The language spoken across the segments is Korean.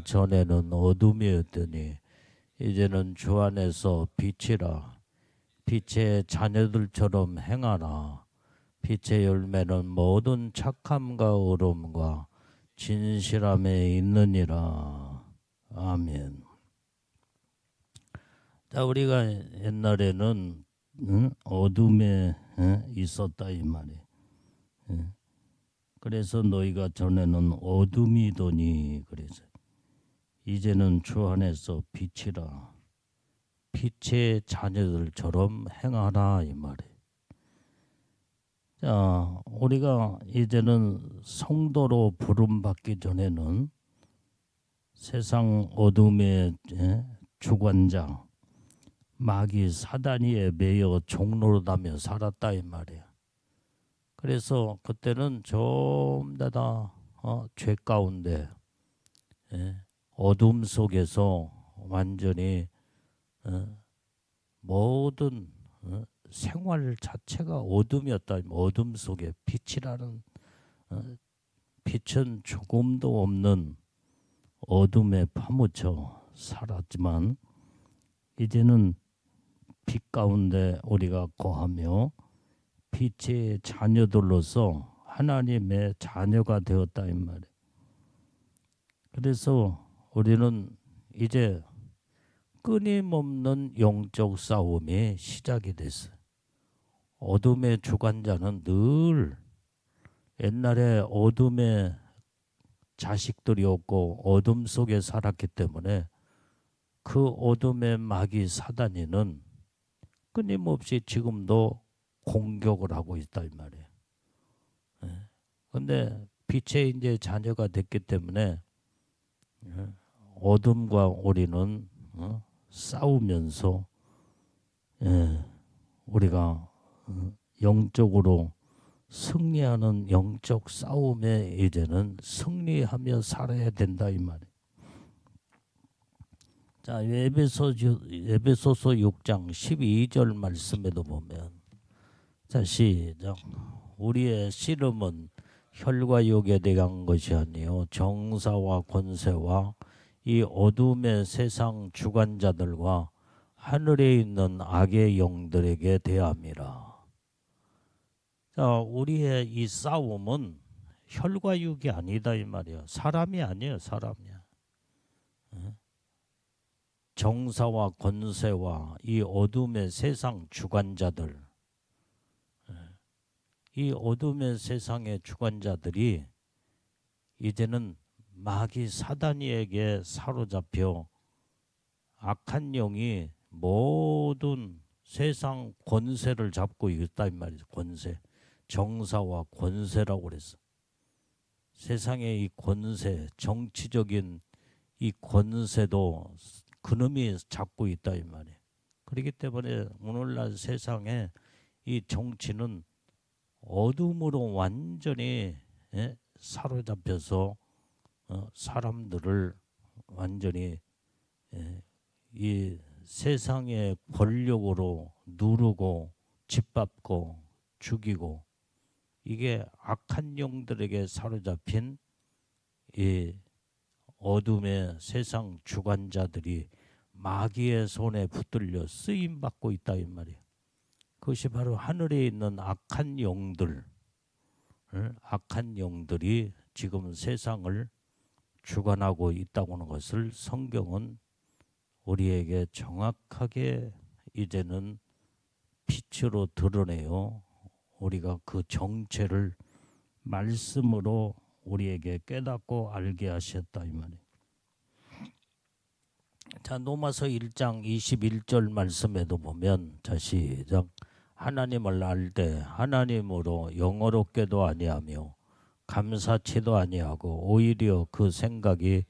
전에는 어둠이었더니 이제는 주 안에서 빛이라. 빛의 자녀들처럼 행하라. 빛의 열매는 모든 착함과 의로움과 진실함에 있느니라. 아멘. 자, 우리가 옛날에는 어둠에 있었다 이 말이에요. 그래서 너희가 전에는 어둠이더니 그래서 이제는 주 안에서 빛이라. 빛의 자녀들처럼 행하라 이 말이에요. 자, 우리가 이제는 성도로 부름받기 전에는 세상 어둠의 주관자 마귀 사단이에 매여 종노릇하며 살았다 이 말이야. 그래서 그때는 전부 다 죄 가운데 어둠 속에서 완전히 모든 생활 자체가 어둠이었다. 어둠 속에 빛이라는 빛은 조금도 없는 어둠에 파묻혀 살았지만 이제는 빛 가운데 우리가 거하며 빛의 자녀들로서 하나님의 자녀가 되었다 이 말이에요. 그래서 우리는 이제 끊임없는 영적 싸움이 시작이 됐어요. 어둠의 주관자는 늘 옛날에 어둠의 자식들이었고 어둠 속에 살았기 때문에 그 어둠의 마귀 사단이는 끊임없이 지금도 공격을 하고 있다 이 말이에요. 그런데 빛의 이제 자녀가 됐기 때문에 어둠과 우리는 싸우면서 우리가 영적으로 승리하는 영적 싸움에 이제는 승리하며 살아야 된다 이 말이에요. 자, 에베소서 6장 12절 말씀에도 보면 자, 시작. 우리의 씨름은 혈과 육에 대한 것이 아니요 정사와 권세와 이 어둠의 세상 주관자들과 하늘에 있는 악의 영들에게 대함이라. 자, 우리의 이 싸움은 혈과 육이 아니다 이 말이야. 사람이 아니에요, 사람이야. 정사와 권세와 이 어둠의 세상 주관자들, 이 어둠의 세상의 주관자들이 이제는 마귀 사단이에게 사로잡혀 악한 영이 모든 세상 권세를 잡고 있다 이 말이죠. 권세, 정사와 권세라고 그랬어. 세상의 이 권세, 정치적인 이 권세도 그놈이 잡고 있다 이 말이에요. 그렇기 때문에 오늘날 세상에 이 정치는 어둠으로 완전히 사로잡혀서 사람들을 완전히 이 세상의 권력으로 누르고 짓밟고 죽이고 이게 악한 영들에게 사로잡힌 이 어둠의 세상 주관자들이 마귀의 손에 붙들려 쓰임 받고 있다 이 말이에요. 그것이 바로 하늘에 있는 악한 영들, 악한 영들이 지금 세상을 주관하고 있다고 하는 것을 성경은 우리에게 정확하게 이제는 빛으로 드러내요. 우리가 그 정체를 말씀으로 우리에게 깨닫고 알게 하셨다 이 말이에요. 자, 로마서 1장 21절 말씀에도 보면 자, 시작. 하나님을 알 때 하나님으로 영어롭게도 아니하며 감사치도 아니하고 오히려 그 생각이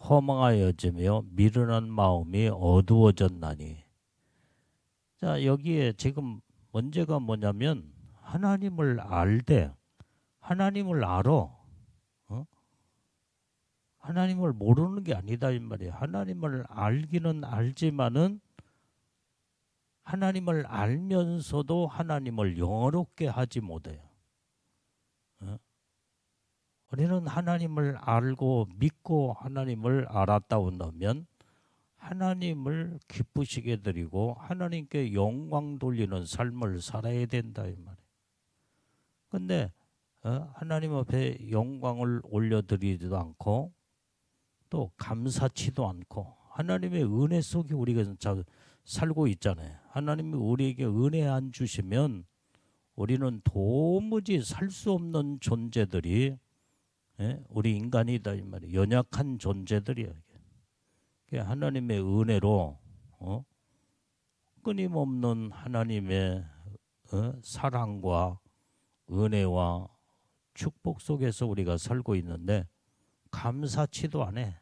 허망하여지며 미련한 마음이 어두워졌나니. 자, 여기에 지금 문제가 뭐냐면 하나님을 알 때 하나님을 알아. 하나님을 모르는 게 아니다 이 말이에요. 하나님을 알기는 알지만은 하나님을 알면서도 하나님을 영어롭게 하지 못해요. 우리는 하나님을 알고 믿고 하나님을 알았다고 넣으면 하나님을 기쁘시게 드리고 하나님께 영광 돌리는 삶을 살아야 된다 이 말이에요. 근데 하나님 앞에 영광을 올려드리지도 않고 또 감사치도 않고 하나님의 은혜 속에 우리가 살고 있잖아요. 하나님이 우리에게 은혜 안 주시면 우리는 도무지 살 수 없는 존재들이 우리 인간이다 이 말이에요. 연약한 존재들이야. 하나님의 은혜로 끊임없는 하나님의 사랑과 은혜와 축복 속에서 우리가 살고 있는데 감사치도 안 해.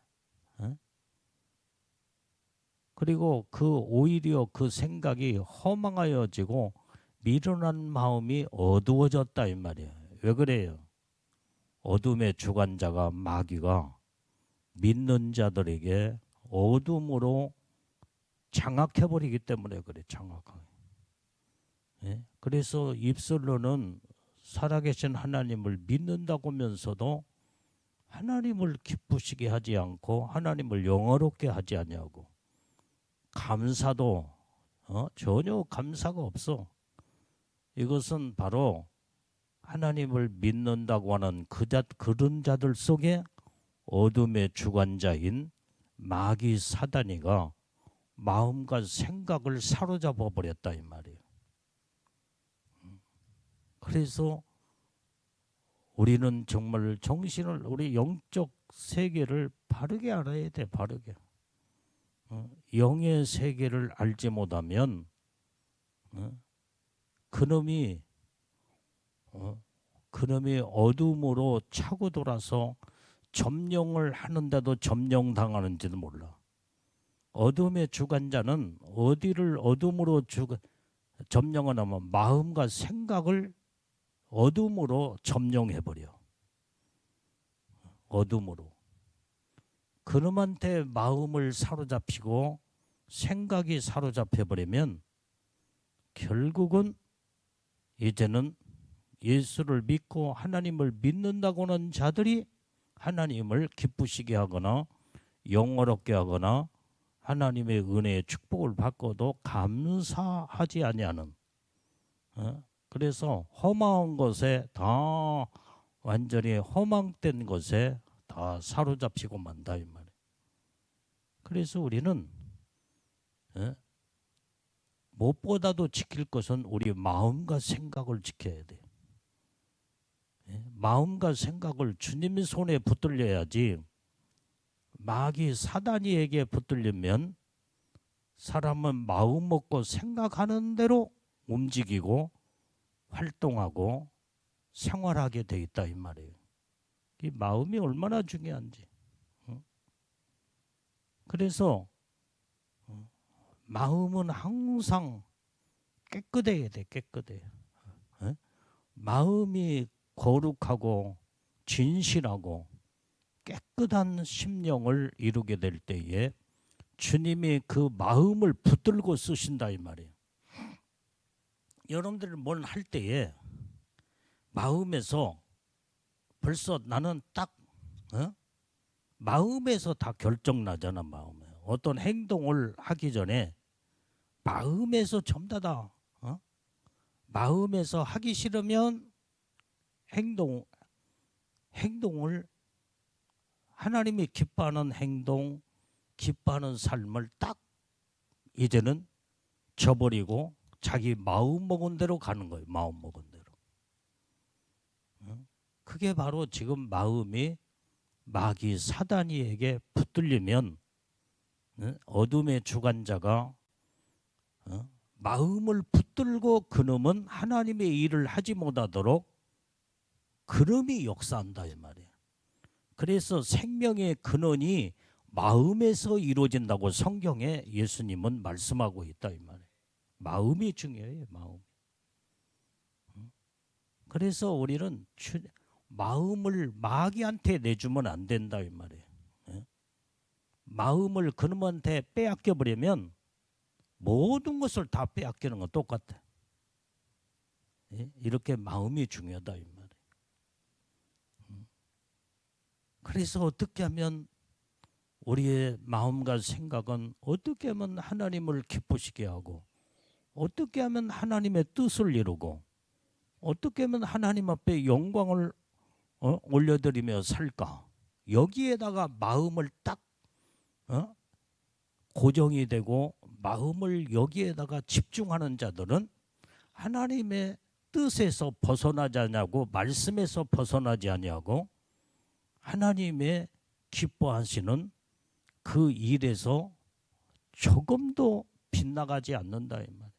그리고 오히려 그 생각이 허망하여지고 미련한 마음이 어두워졌다 이 말이에요. 왜 그래요? 어둠의 주관자가 마귀가 믿는 자들에게 어둠으로 장악해버리기 때문에 그래. 장악하게. 그래서 입술로는 살아계신 하나님을 믿는다고 하면서도 하나님을 기쁘시게 하지 않고 하나님을 영화롭게 하지 아니하고 감사도 전혀 감사가 없어. 이것은 바로 하나님을 믿는다고 하는 그런 자들 속에 어둠의 주관자인 마귀 사단이가 마음과 생각을 사로잡아 버렸다 이 말이에요. 그래서 우리는 정말 정신을 우리 영적 세계를 바르게 알아야 돼. 바르게. 영의 세계를 알지 못하면 그놈이 어둠으로 차고 돌아서 점령을 하는데도 점령당하는지도 몰라. 어둠의 주관자는 어디를 어둠으로 점령을 하면 마음과 생각을 어둠으로 점령해버려. 어둠으로. 그놈한테 마음을 사로잡히고 생각이 사로잡혀버리면 결국은 이제는 예수를 믿고 하나님을 믿는다고 하는 자들이 하나님을 기쁘시게 하거나 영화롭게 하거나 하나님의 은혜의 축복을 받고도 감사하지 아니하는 그래서 허망한 것에 다 완전히 허망된 것에 다 사로잡히고 만다 이 말이에요. 그래서 우리는 무엇보다도 지킬 것은 우리 마음과 생각을 지켜야 돼요. 마음과 생각을 주님의 손에 붙들려야지 마귀 사단이에게 붙들리면 사람은 마음 먹고 생각하는 대로 움직이고 활동하고 생활하게 돼 있다 이 말이에요. 이 마음이 얼마나 중요한지. 그래서 마음은 항상 깨끗해야 돼. 깨끗해. 마음이 거룩하고 진실하고 깨끗한 심령을 이루게 될 때에 주님이 그 마음을 붙들고 쓰신다 이 말이에요. 여러분들 뭘 할 때에 마음에서 벌써 나는 딱 마음에서 다 결정 나잖아. 마음에 어떤 행동을 하기 전에 마음에서 전부 다 마음에서 하기 싫으면 행동을 하나님이 기뻐하는 행동, 기뻐하는 삶을 딱 이제는 저버리고 자기 마음 먹은 대로 가는 거예요. 마음 먹은 대로. 그게 바로 지금 마음이 마귀 사단이에게 붙들리면 어둠의 주관자가 마음을 붙들고 그놈은 하나님의 일을 하지 못하도록 그놈이 역사한다 이 말이에요. 그래서 생명의 근원이 마음에서 이루어진다고 성경에 예수님은 말씀하고 있다 이 말이에요. 마음이 중요해요. 마음. 그래서 우리는 마음을 마귀한테 내주면 안 된다 이 말이에요. 마음을 그놈한테 빼앗겨 버리면 모든 것을 다 빼앗기는 건 똑같아. 이렇게 마음이 중요하다 이 말이에요. 그래서 어떻게 하면 우리의 마음과 생각은 어떻게 하면 하나님을 기쁘시게 하고 어떻게 하면 하나님의 뜻을 이루고 어떻게 하면 하나님 앞에 영광을 올려드리며 살까? 여기에다가 마음을 딱 고정이 되고 마음을 여기에다가 집중하는 자들은 하나님의 뜻에서 벗어나지 않냐고 말씀에서 벗어나지 않냐고 하나님의 기뻐하시는 그 일에서 조금도 빗나가지 않는다 이 말.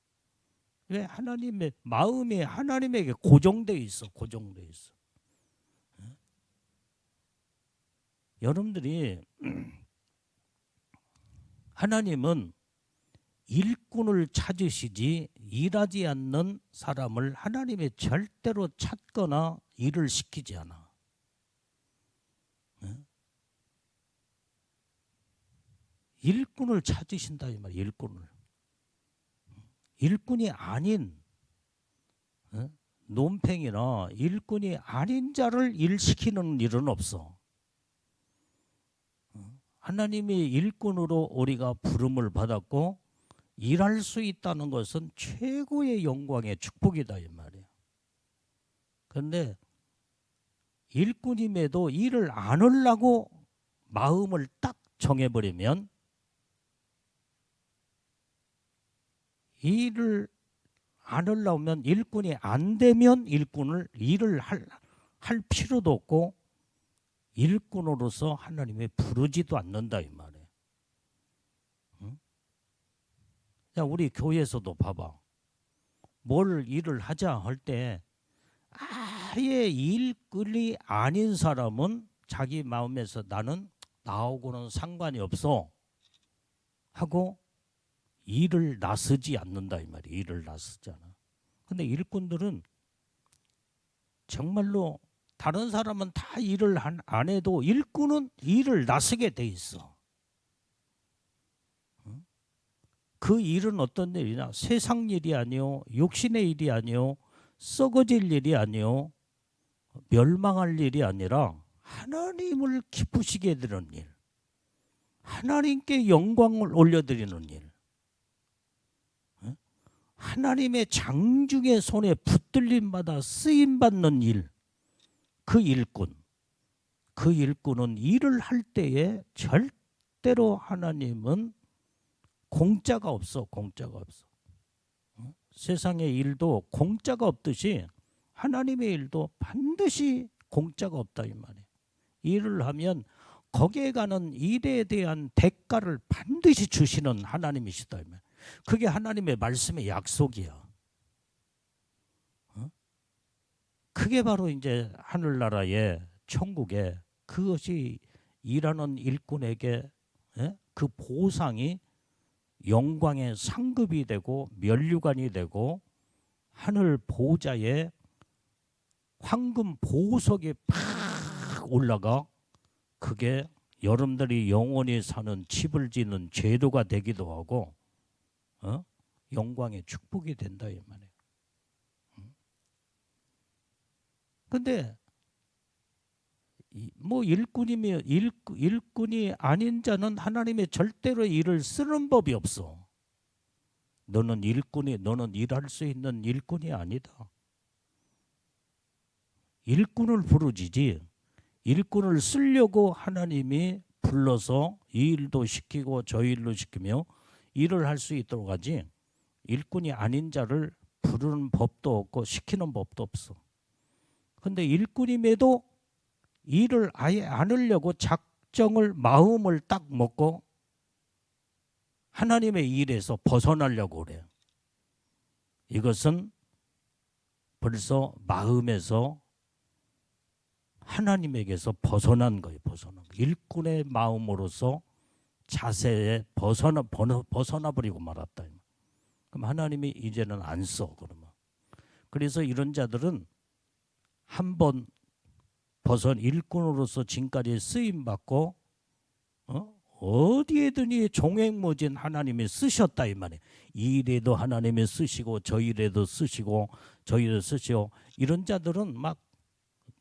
왜 하나님의 마음이 하나님에게 고정돼 있어, 고정돼 있어. 여러분들이 하나님은 일꾼을 찾으시지 일하지 않는 사람을 하나님이 절대로 찾거나 일을 시키지 않아. 일꾼을 찾으신다 이 말이야. 일꾼이 아닌 논팽이나 일꾼이 아닌 자를 일시키는 일은 없어. 하나님이 일꾼으로 우리가 부름을 받았고 일할 수 있다는 것은 최고의 영광의 축복이다 이 말이야. 그런데 일꾼임에도 일을 안 하려고 마음을 딱 정해버리면 일을 안 하려면 일꾼이 안 되면 일을 할 필요도 없고 일꾼으로서 하나님이 부르지도 않는다 이 말이에요. 응? 자, 우리 교회에서도 봐봐. 뭘 일을 하자 할 때 아예 일꾼이 아닌 사람은 자기 마음에서 나는 나하고는 상관이 없어 하고 일을 나서지 않는다 이 말이에요. 일을 나서지 않아. 근데 일꾼들은 정말로 다른 사람은 다 일을 안 해도 일꾼은 일을 나서게 돼 있어. 그 일은 어떤 일이냐? 세상 일이 아니요, 육신의 일이 아니요, 썩어질 일이 아니요, 멸망할 일이 아니라 하나님을 기쁘시게 되는 일, 하나님께 영광을 올려드리는 일, 하나님의 장중의 손에 붙들림받아 쓰임받는 일, 그 일꾼은 일을 할 때에 절대로 하나님은 공짜가 없어. 공짜가 없어. 세상의 일도 공짜가 없듯이 하나님의 일도 반드시 공짜가 없다 이 말이에요. 일을 하면 거기에 가는 일에 대한 대가를 반드시 주시는 하나님이시다 이 말이에요. 그게 하나님의 말씀의 약속이야. 그게 바로 이제 하늘나라의 천국에 그것이 일하는 일꾼에게 그 보상이 영광의 상급이 되고 면류관이 되고 하늘 보좌에 황금 보석이 팍 올라가 그게 여러분들이 영원히 사는 집을 짓는 제도가 되기도 하고 영광의 축복이 된다 이 말이에요. 근데 뭐 일꾼이 아닌 자는 하나님의 절대로 일을 쓰는 법이 없어. 너는 일할 수 있는 일꾼이 아니다. 일꾼을 부르지지 일꾼을 쓰려고 하나님이 불러서 이 일도 시키고 저 일도 시키며 일을 할 수 있도록 하지 일꾼이 아닌 자를 부르는 법도 없고 시키는 법도 없어. 근데 일꾼임에도 일을 아예 안 하려고 작정을 마음을 딱 먹고 하나님의 일에서 벗어나려고 그래요. 이것은 벌써 마음에서 하나님에게서 벗어난 거예요. 벗어난 거. 일꾼의 마음으로서 자세에 벗어나 버리고 말았다. 그럼 하나님이 이제는 안 써. 그러면 그래서 이런 자들은 한번 일꾼으로서 지금까지 쓰임 받고 어디에든지 종횡무진 하나님이 쓰셨다 이 말이에요. 이 일에도 하나님이 쓰시고 저 일에도 쓰시고 저 일에도 쓰시고 이런 자들은 막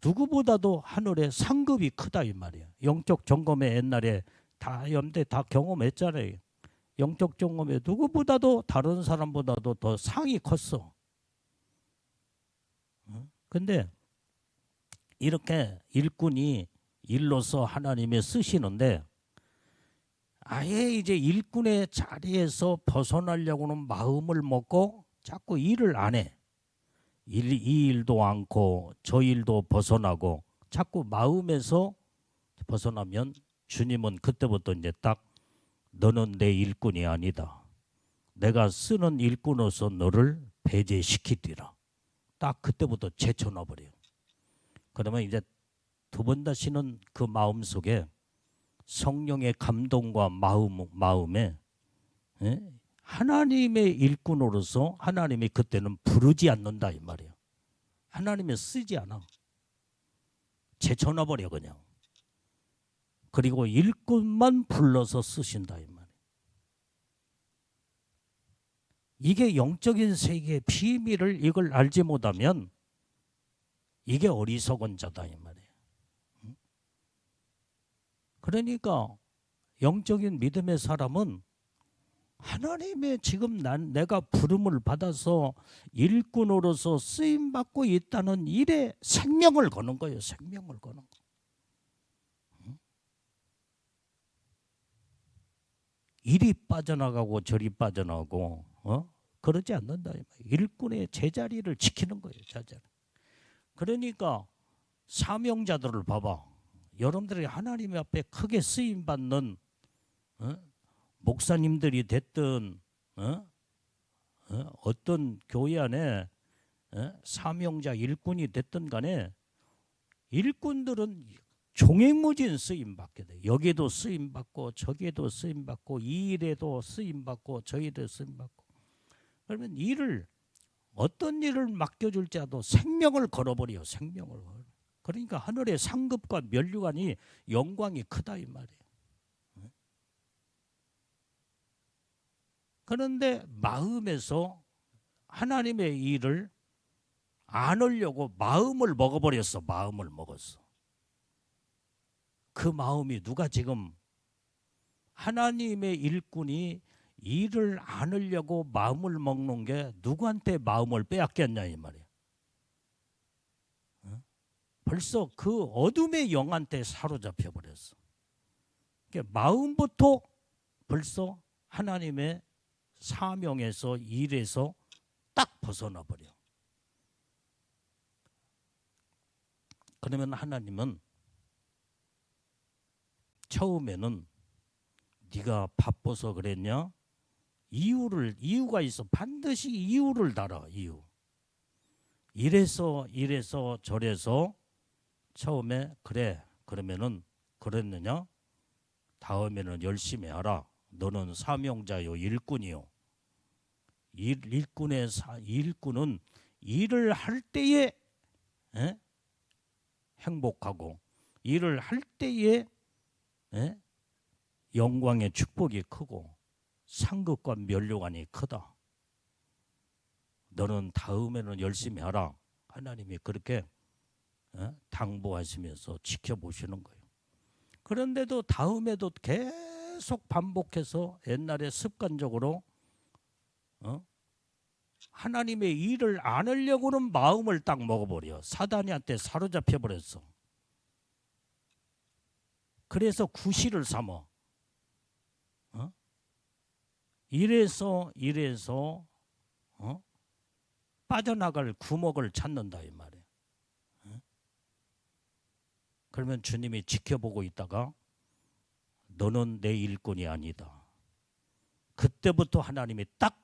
누구보다도 하늘의 상급이 크다 이 말이야. 영적 점검에 옛날에 다 연대 다 경험했잖아요. 영적 점검에 누구보다도 다른 사람보다도 더 상이 컸어. 근데 이렇게 일꾼이 일로서 하나님이 쓰시는데 아예 이제 일꾼의 자리에서 벗어나려고는 마음을 먹고 자꾸 일을 안 해. 이 일도 않고 저 일도 벗어나고 자꾸 마음에서 벗어나면 주님은 그때부터 이제 딱 너는 내 일꾼이 아니다. 내가 쓰는 일꾼으로서 너를 배제시키리라. 딱 그때부터 제쳐놔 버려요. 그러면 이제 두 번 다시는 그 마음 속에 성령의 감동과 마음에 하나님의 일꾼으로서 하나님이 그때는 부르지 않는다 이 말이에요. 하나님이 쓰지 않아. 제쳐놔 버려 그냥. 그리고 일꾼만 불러서 쓰신다 이 말이에요. 이게 영적인 세계의 비밀을 이걸 알지 못하면 이게 어리석은 자다 이 말이에요. 그러니까 영적인 믿음의 사람은 하나님의 지금 내가 부름을 받아서 일꾼으로서 쓰임 받고 있다는 일에 생명을 거는 거예요. 생명을 거는 거. 이리 빠져나가고 저리 빠져나가고 그러지 않는다. 일꾼의 제자리를 지키는 거예요. 제자리. 그러니까 사명자들을 봐봐. 여러분들이 하나님 앞에 크게 쓰임 받는 목사님들이 됐든 어떤 교회 안에 사명자 일꾼이 됐든 간에 일꾼들은 종횡무진 쓰임 받게 돼. 여기도 쓰임 받고 저기에도 쓰임 받고 이 일에도 쓰임 받고 저 일에도 쓰임 받고. 그러면 일을 어떤 일을 맡겨줄지 아도 생명을 걸어버려. 생명을. 그러니까 하늘의 상급과 면류관이 영광이 크다 이 말이에요. 그런데 마음에서 하나님의 일을 안 하려고 마음을 먹어버렸어. 마음을 먹었어. 그 마음이 누가 지금 하나님의 일꾼이 일을 안 하려고 마음을 먹는 게 누구한테 마음을 빼앗겼냐 이 말이에요. 벌써 그 어둠의 영한테 사로잡혀 버렸어. 그러니까 마음부터 벌써 하나님의 사명에서 일에서 딱 벗어나 버려. 그러면 하나님은 처음에는 네가 바빠서 그랬냐? 이유가 있어. 반드시 이유를 달아. 이유. 이래서 저래서 처음에 그래. 그러면은 그랬느냐? 다음에는 열심히 하라. 너는 사명자요 일꾼이요. 일꾼은 일을 할 때에 행복하고 일을 할 때에 영광의 축복이 크고 상급과 면류관이 크다. 너는 다음에는 열심히 하라. 하나님이 그렇게 당부하시면서 지켜보시는 거예요. 그런데도 다음에도 계속 반복해서 옛날에 습관적으로 하나님의 일을 안 하려고는 마음을 딱 먹어버려. 사단이한테 사로잡혀 버렸어. 그래서 구실을 삼어. 이래서 빠져나갈 구멍을 찾는다 이 말이에요. 그러면 주님이 지켜보고 있다가 너는 내 일꾼이 아니다. 그때부터 하나님이 딱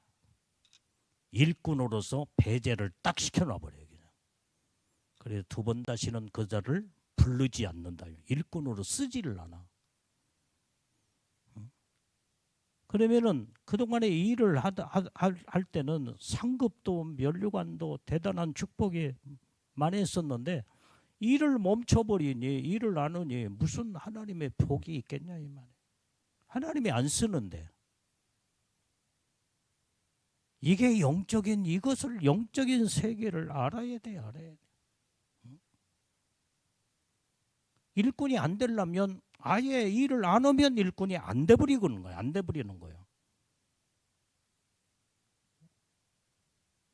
일꾼으로서 배제를 딱 시켜놔 버려요. 그래서 두 번 다시는 그 자를 부르지 않는다. 일꾼으로 쓰지를 않아. 그러면은 그동안에 일을 할 때는 상급도 면류관도 대단한 축복이 많이 있었는데 일을 멈춰버리니 일을 안 하니 무슨 하나님의 복이 있겠냐 이 말이에요. 하나님이 안 쓰는데. 이게 이것을 영적인 세계를 알아야 돼. 일꾼이 안 되려면 아예 일을 안 하면 일꾼이 안 돼버리는 거예요. 안 돼버리는 거예요.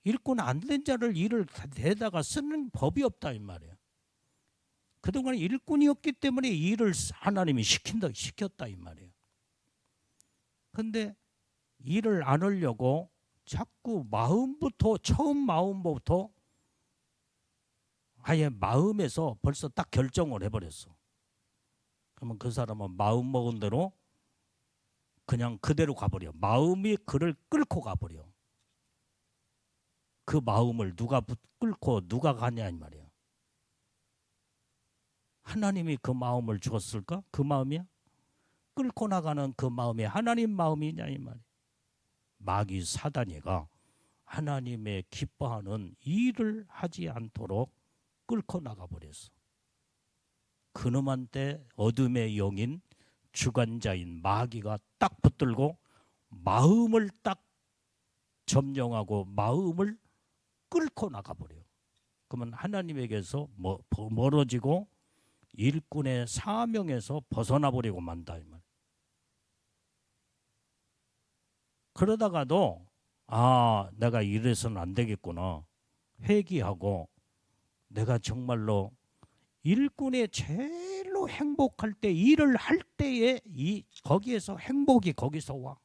일꾼 안 된 자를 일을 대다가 쓰는 법이 없다 이 말이에요. 그동안 일꾼이었기 때문에 일을 하나님이 시켰다 이 말이에요. 근데 일을 안 하려고 자꾸 처음 마음부터 아예 마음에서 벌써 딱 결정을 해버렸어. 그러면 그 사람은 마음 먹은 대로 그냥 그대로 가버려. 마음이 그를 끌고 가버려. 그 마음을 누가 끌고 누가 가냐 이 말이야. 하나님이 그 마음을 주었을까? 그 마음이야? 끌고 나가는 그 마음이 하나님 마음이냐 이 말이야. 마귀 사단이가 하나님의 기뻐하는 일을 하지 않도록 끌고 나가버렸어. 그놈한테 어둠의 영인 주관자인 마귀가 딱 붙들고 마음을 딱 점령하고 마음을 끌고 나가버려. 그러면 하나님에게서 멀어지고 일꾼의 사명에서 벗어나버리고 만다 이 말. 그러다가도 내가 이래서는 안 되겠구나 회개하고 내가 정말로 일꾼의 제일로 행복할 때 일을 할 때에 거기에서 행복이 거기서 와.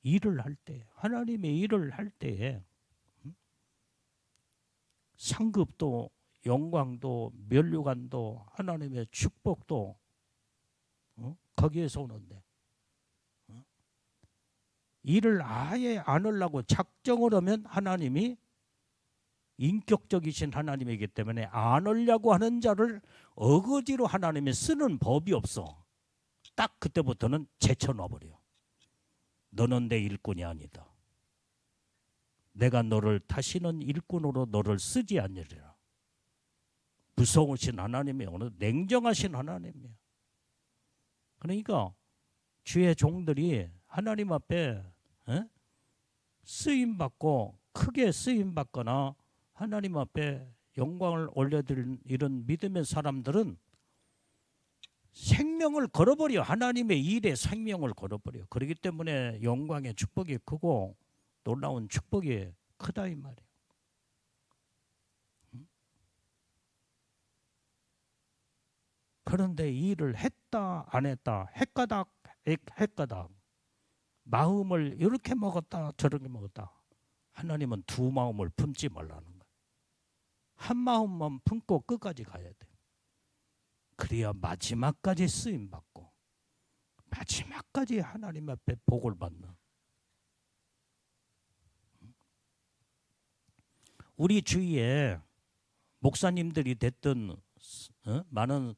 일을 할 때 하나님의 일을 할 때에 상급도 영광도 면류관도 하나님의 축복도 거기에서 오는데 일을 아예 안 하려고 작정을 하면 하나님이 인격적이신 하나님이기 때문에 안 하려고 하는 자를 어거지로 하나님이 쓰는 법이 없어. 딱 그때부터는 제쳐놔버려. 너는 내 일꾼이 아니다. 내가 너를 다시는 일꾼으로 너를 쓰지 않으리라. 무서우신 하나님이 오늘 냉정하신 하나님이야. 그러니까 주의 종들이 하나님 앞에 쓰임받고 크게 쓰임받거나 하나님 앞에 영광을 올려드리는 이런 믿음의 사람들은 생명을 걸어버려. 하나님의 일에 생명을 걸어버려. 그렇기 때문에 영광의 축복이 크고 놀라운 축복이 크다 이 말이에요. 그런데 일을 했다 안 했다 헷가닥 마음을 이렇게 먹었다 저렇게 먹었다. 하나님은 두 마음을 품지 말라는 거야. 한 마음만 품고 끝까지 가야 돼. 그래야 마지막까지 쓰임받고 마지막까지 하나님 앞에 복을 받는. 우리 주위에 목사님들이 됐든 많은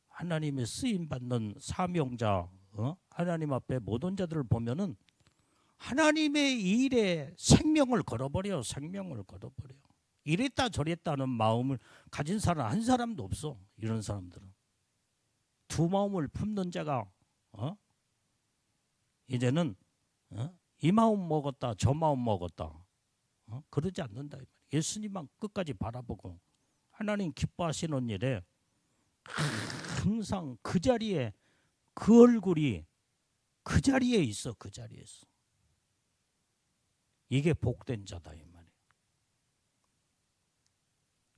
하나님의 쓰임받는 사명자 하나님 앞에 모든 자들을 보면은 하나님의 일에 생명을 걸어버려. 생명을 걸어버려. 이랬다 저랬다는 마음을 가진 사람 한 사람도 없어. 이런 사람들은 두 마음을 품는 자가 이제는 이 마음 먹었다 저 마음 먹었다 그러지 않는다. 예수님만 끝까지 바라보고 하나님 기뻐하시는 일에 항상 그 자리에 그 얼굴이 그 자리에 있어. 그 자리에 있어. 이게 복된 자다 이 말이에요.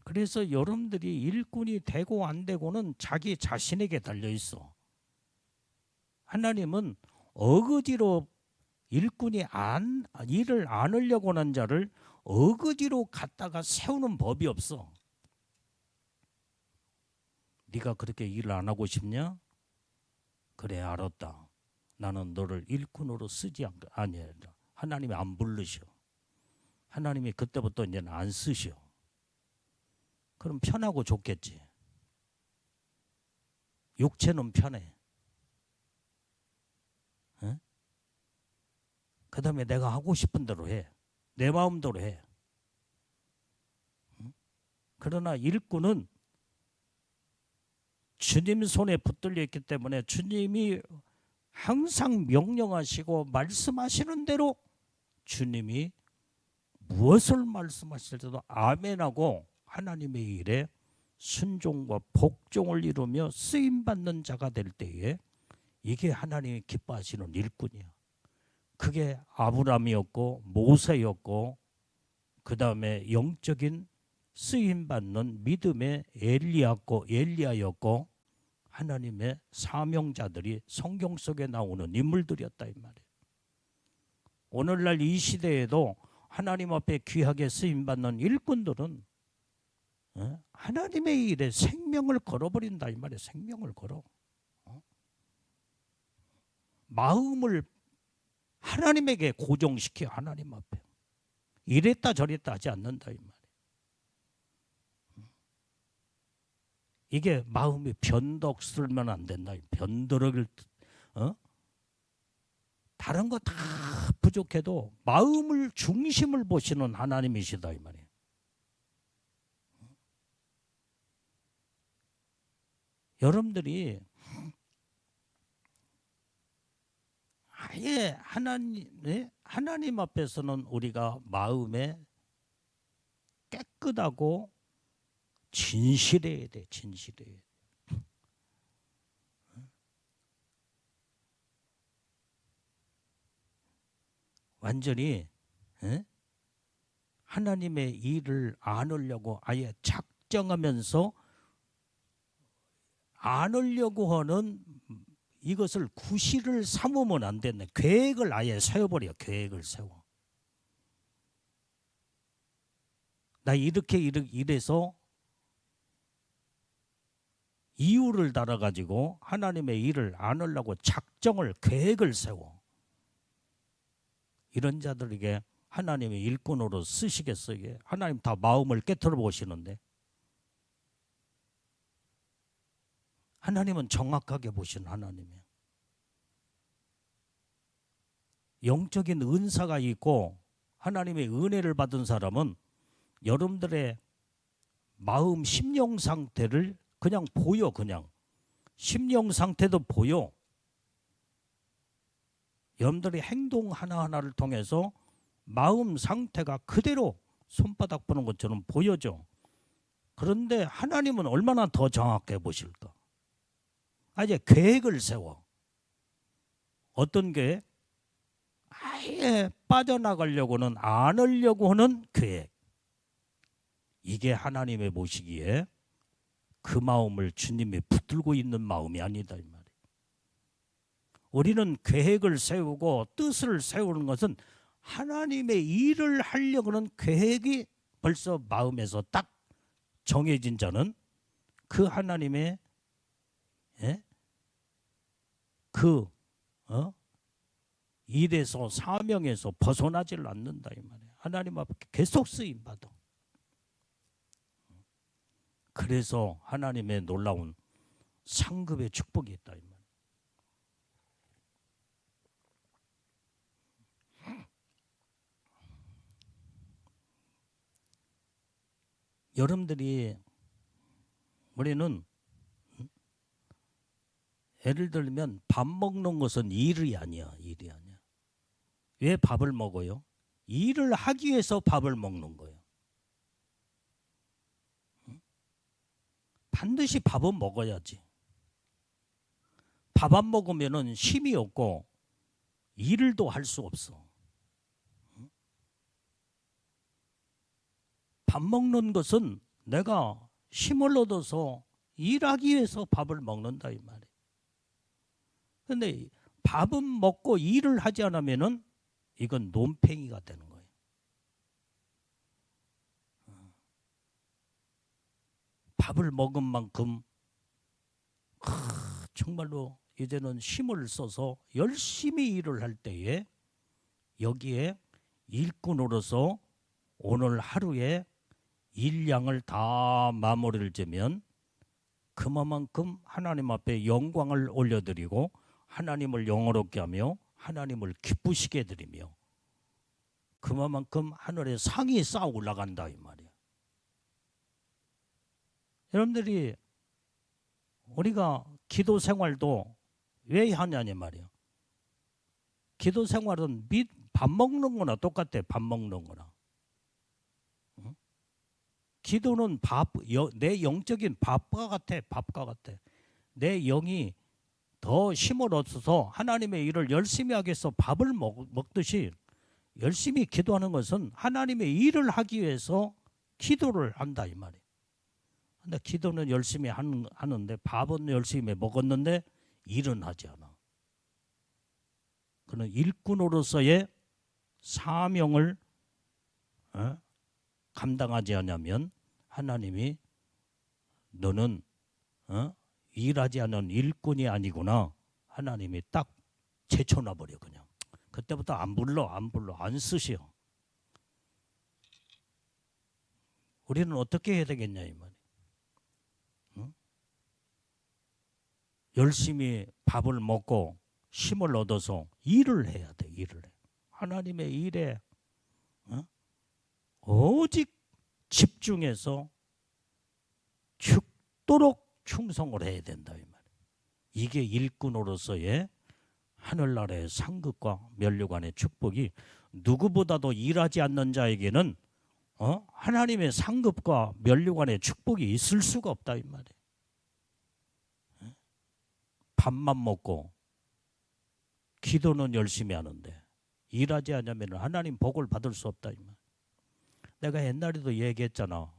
그래서 여러분들이 일꾼이 되고 안 되고는 자기 자신에게 달려 있어. 하나님은 어거지로 일꾼이 일을 안 하려고 하는 자를 어거지로 갖다가 세우는 법이 없어. 네가 그렇게 일을 안 하고 싶냐? 그래 알았다. 나는 너를 일꾼으로 쓰지 아니라 하나님이 안 부르셔. 하나님이 그때부터 이제는 안 쓰셔. 그럼 편하고 좋겠지. 육체는 편해. 그 다음에 내가 하고 싶은 대로 해. 내 마음대로 해. 그러나 일꾼은 주님 손에 붙들려 있기 때문에 주님이 항상 명령하시고 말씀하시는 대로 주님이 무엇을 말씀하실 때도 아멘하고 하나님의 일에 순종과 복종을 이루며 쓰임받는 자가 될 때에 이게 하나님이 기뻐하시는 일꾼이야. 그게 아브라함이었고 모세였고 그 다음에 영적인 쓰임받는 믿음의 엘리야였고 하나님의 사명자들이 성경 속에 나오는 인물들이었다 이 말이에요. 오늘날 이 시대에도 하나님 앞에 귀하게 쓰임받는 일꾼들은 하나님의 일에 생명을 걸어버린다 이 말이에요. 생명을 걸어. 마음을 하나님에게 고정시켜. 하나님 앞에 이랬다 저랬다 하지 않는다 이 말이에요. 이게 마음이 변덕 쓸면 안 된다. 변덕을 다른 거 다 부족해도 마음을 중심을 보시는 하나님이시다 이 말이에요. 여러분들이 아예 하나님 앞에서는 우리가 마음에 깨끗하고 진실해야 돼. 진실해야 돼. 완전히 하나님의 일을 안으려고 아예 작정하면서 안으려고 하는 이것을 구실을 삼으면 안 된다. 계획을 아예 세워버려. 계획을 세워. 나 이렇게 이래서 이유를 달아가지고 하나님의 일을 안으려고 작정을 계획을 세워. 이런 자들에게 하나님의 일꾼으로 쓰시겠어요? 하나님 다 마음을 깨트려 보시는데 하나님은 정확하게 보시는 하나님이에요. 영적인 은사가 있고 하나님의 은혜를 받은 사람은 여러분들의 마음 심령 상태를 그냥 보여. 그냥 심령 상태도 보여. 여러분들이 행동 하나하나를 통해서 마음 상태가 그대로 손바닥 보는 것처럼 보여져. 그런데 하나님은 얼마나 더 정확해 보실까? 아예 계획을 세워. 어떤 게 아예 빠져나가려고는 안 하려고 하는 계획. 이게 하나님의 보시기에 그 마음을 주님이 붙들고 있는 마음이 아니다 이 말이에요. 우리는 계획을 세우고 뜻을 세우는 것은 하나님의 일을 하려고 하는 계획이 벌써 마음에서 딱 정해진 자는 그 하나님의 일에서 사명에서 벗어나질 않는다 이 말이에요. 하나님 앞에 계속 쓰임 받아. 그래서 하나님의 놀라운 상급의 축복이 있다 이 말이에요. 여러분들이 우리는 예를 들면 밥 먹는 것은 일이 아니야. 일이 아니야. 왜 밥을 먹어요? 일을 하기 위해서 밥을 먹는 거예요. 반드시 밥은 먹어야지. 밥 안 먹으면 힘이 없고 일도 할 수 없어. 밥 먹는 것은 내가 힘을 얻어서 일하기 위해서 밥을 먹는다 이 말이에요. 그런데 밥은 먹고 일을 하지 않으면은 이건 논팽이가 되는 거예요. 밥을 먹은 만큼 정말로 이제는 힘을 써서 열심히 일을 할 때에 여기에 일꾼으로서 오늘 하루에 일량을 다 마무리를 지면 그만큼 하나님 앞에 영광을 올려드리고 하나님을 영화롭게 하며 하나님을 기쁘시게 해드리며 그만큼 하늘에 상이 쌓아 올라간다 이 말이에요. 여러분들이 우리가 기도 생활도 왜 하냐니 말이에요. 기도 생활은 밥 먹는 거나 똑같아. 밥 먹는 거나. 기도는 내 영적인 밥과 같아. 밥과 같아. 내 영이 더 힘을 얻어서 하나님의 일을 열심히 하기 위해서 밥을 먹듯이 열심히 기도하는 것은 하나님의 일을 하기 위해서 기도를 한다 이 말이에요. 근데 기도는 열심히 하는데 밥은 열심히 먹었는데 일은 하지 않아. 그는 일꾼으로서의 사명을 감당하지 않으면 하나님이 너는 일하지 않은 일꾼이 아니구나. 하나님이 딱 제쳐놔버려 그냥. 그때부터 안 불러 안 쓰셔. 우리는 어떻게 해야 되겠냐 이 말이에요. 열심히 밥을 먹고 힘을 얻어서 일을 해야 돼. 일을 해. 하나님의 일에 오직 집중해서 죽도록 충성을 해야 된다 이 말이에요. 이게 일꾼으로서의 하늘나라의 상급과 면류관의 축복이 누구보다도 일하지 않는 자에게는 하나님의 상급과 면류관의 축복이 있을 수가 없다 이 말이에요. 밥만 먹고 기도는 열심히 하는데 일하지 않으면 하나님 복을 받을 수 없다 이 말. 내가 옛날에도 얘기했잖아.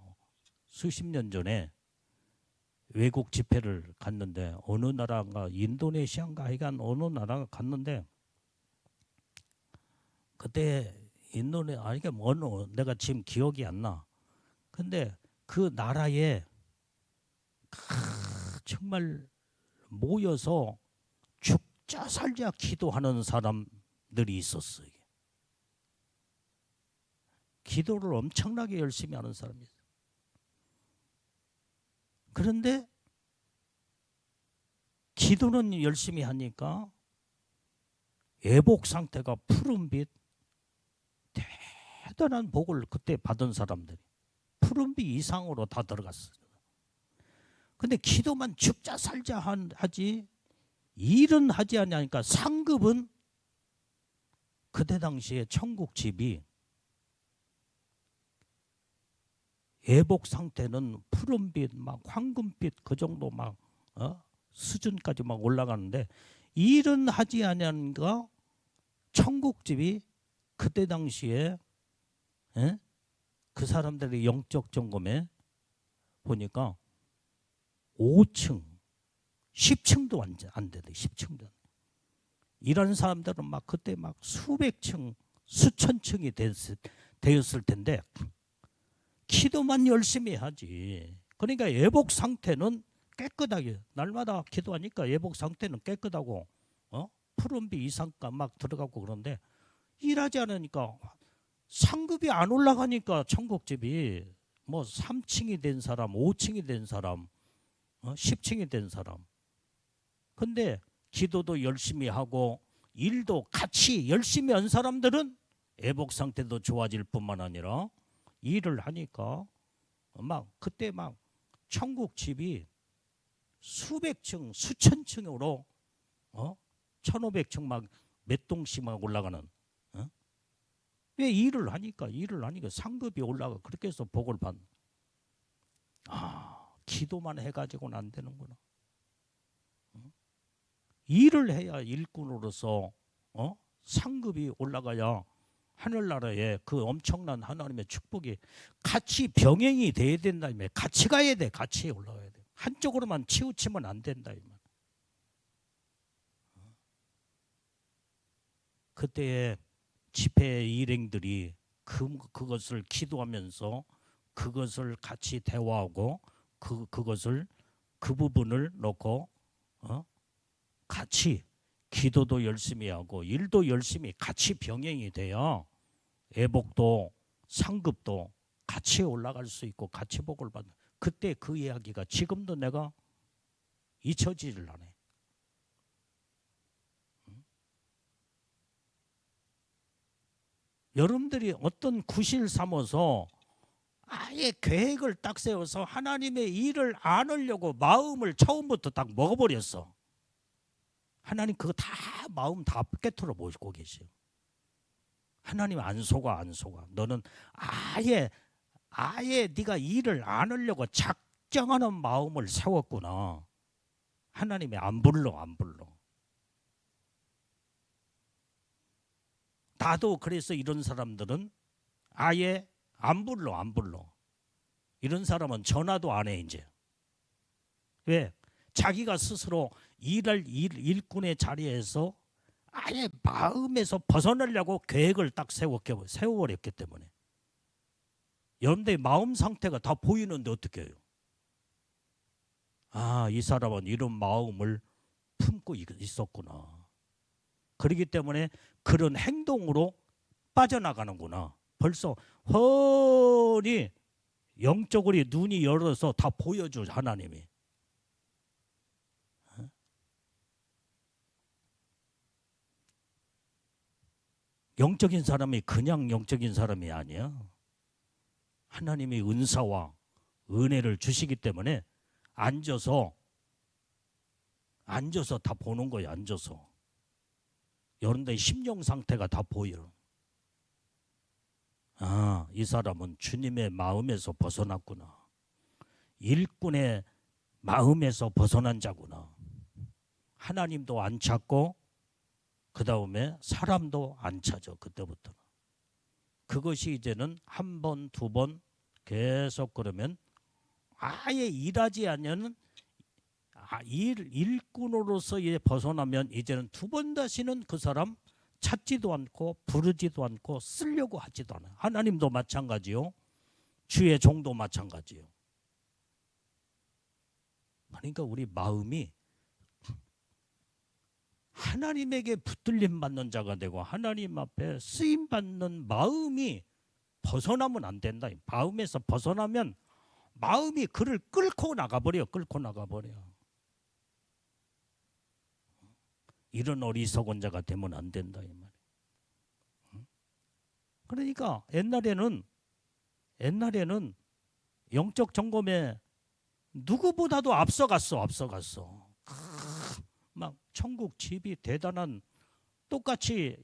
수십 년 전에 외국 집회를 갔는데 어느 나라인가 인도네시아인가 하여간 어느 나라가 갔는데 그때 아니가 어느 내가 지금 기억이 안 나. 근데 그 나라에 정말 모여서 죽자 살자 기도하는 사람들이 있었어요. 기도를 엄청나게 열심히 하는 사람이 있어요. 그런데 기도는 열심히 하니까 애복 상태가 푸른빛 대단한 복을 그때 받은 사람들이 푸른빛 이상으로 다 들어갔어요. 근데 기도만 죽자 살자 하지 일은 하지 않으니까 상급은 그때 당시에 천국 집이 애복 상태는 푸른빛 막 황금빛 그 정도 막 수준까지 막 올라가는데 일은 하지 않으니까 천국 집이 그때 당시에 그 사람들의 영적 점검에 보니까 5층, 10층도 안 되대. 10층도. 이런 사람들은 막 그때 막 수백 층, 수천 층이 되었을 텐데 기도만 열심히 하지. 그러니까 예복 상태는 깨끗하게 날마다 기도하니까 예복 상태는 깨끗하고 푸른빛 이상가 막 들어가고 그런데 일하지 않으니까 상급이 안 올라가니까 천국집이 뭐 3층이 된 사람, 5층이 된 사람, 10층이 된 사람. 근데 기도도 열심히 하고 일도 같이 열심히 한 사람들은 애복 상태도 좋아질 뿐만 아니라 일을 하니까 막 그때 막 천국 집이 수백 층, 수천 층으로 1500층 막 몇 동씩 막 올라가는. 왜 일을 하니까 상급이 올라가. 그렇게 해서 복을 받는. 기도만 해가지고는 안 되는구나. 일을 해야 일꾼으로서 상급이 올라가야 하늘나라에 그 엄청난 하나님의 축복이 같이 병행이 돼야 된다. 같이 가야 돼. 같이 올라가야 돼. 한쪽으로만 치우치면 안 된다. 그때의 집회 일행들이 그것을 기도하면서 그것을 같이 대화하고 그것을 그 부분을 놓고 같이 기도도 열심히 하고 일도 열심히 같이 병행이 돼야 애복도 상급도 같이 올라갈 수 있고 같이 복을 받는. 그때 그 이야기가 지금도 내가 잊혀지질 않아요. 여러분들이 어떤 구실 삼아서 아예 계획을 딱 세워서 하나님의 일을 안 하려고 마음을 처음부터 딱 먹어버렸어. 하나님 그거 다 마음 다 깨트려 보시고 계세요. 하나님 안 속아. 너는 아예 아예 네가 일을 안 하려고 작정하는 마음을 세웠구나. 하나님이 안 불러. 나도 그래서 이런 사람들은 아예 안 불러. 이런 사람은 전화도 안 해 이제. 왜? 자기가 스스로 일꾼의 자리에서 아예 마음에서 벗어나려고 계획을 딱 세워버렸기 때문에. 여러분들의 마음 상태가 다 보이는데 어떻게 해요? 아, 이 사람은 이런 마음을 품고 있었구나. 그렇기 때문에 그런 행동으로 빠져나가는구나. 벌써 훤히 영적으로 눈이 열어서 다 보여줘 하나님이. 영적인 사람이 그냥 영적인 사람이 아니야. 하나님이 은사와 은혜를 주시기 때문에 앉아서 다 보는 거야. 앉아서. 여러분들의 심령 상태가 다 보여. 아, 이 사람은 주님의 마음에서 벗어났구나. 일꾼의 마음에서 벗어난 자구나. 하나님도 안 찾고 그 다음에 사람도 안 찾아. 그때부터는. 그것이 이제는 한 번, 두 번 계속 그러면 아예 일하지 않는 일꾼으로서 벗어나면 이제는 두 번 다시는 그 사람 찾지도 않고 부르지도 않고 쓰려고 하지도 않아요. 하나님도 마찬가지요. 주의 종도 마찬가지요. 그러니까 우리 마음이 하나님에게 붙들림 받는 자가 되고 하나님 앞에 쓰임 받는 마음이 벗어나면 안 된다. 마음에서 벗어나면 마음이 그를 끌고 나가버려. 이런 어리석은 자가 되면 안 된다 이 말이에요. 그러니까 옛날에는 영적 점검에 누구보다도 앞서갔어. 막 천국 집이 대단한 똑같이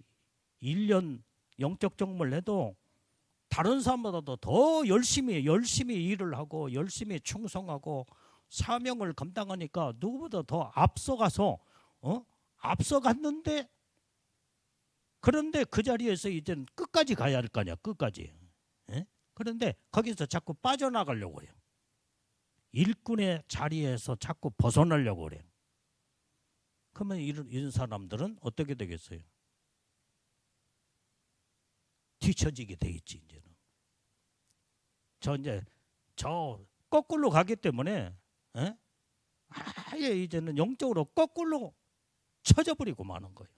1년 영적 점검을 해도 다른 사람보다도 더 열심히 일을 하고 열심히 충성하고 사명을 감당하니까 누구보다 더 앞서갔는데 그런데 그 자리에서 이제는 끝까지 가야 할 거 아니야. 끝까지. 예? 그런데 거기서 자꾸 빠져나가려고 해요. 일꾼의 자리에서 자꾸 벗어나려고 그래요. 그러면 이런 사람들은 어떻게 되겠어요? 뒤처지게 돼 있지 이제는. 저 거꾸로 가기 때문에 아예 이제는 영적으로 거꾸로 쳐져 버리고 마는 거예요.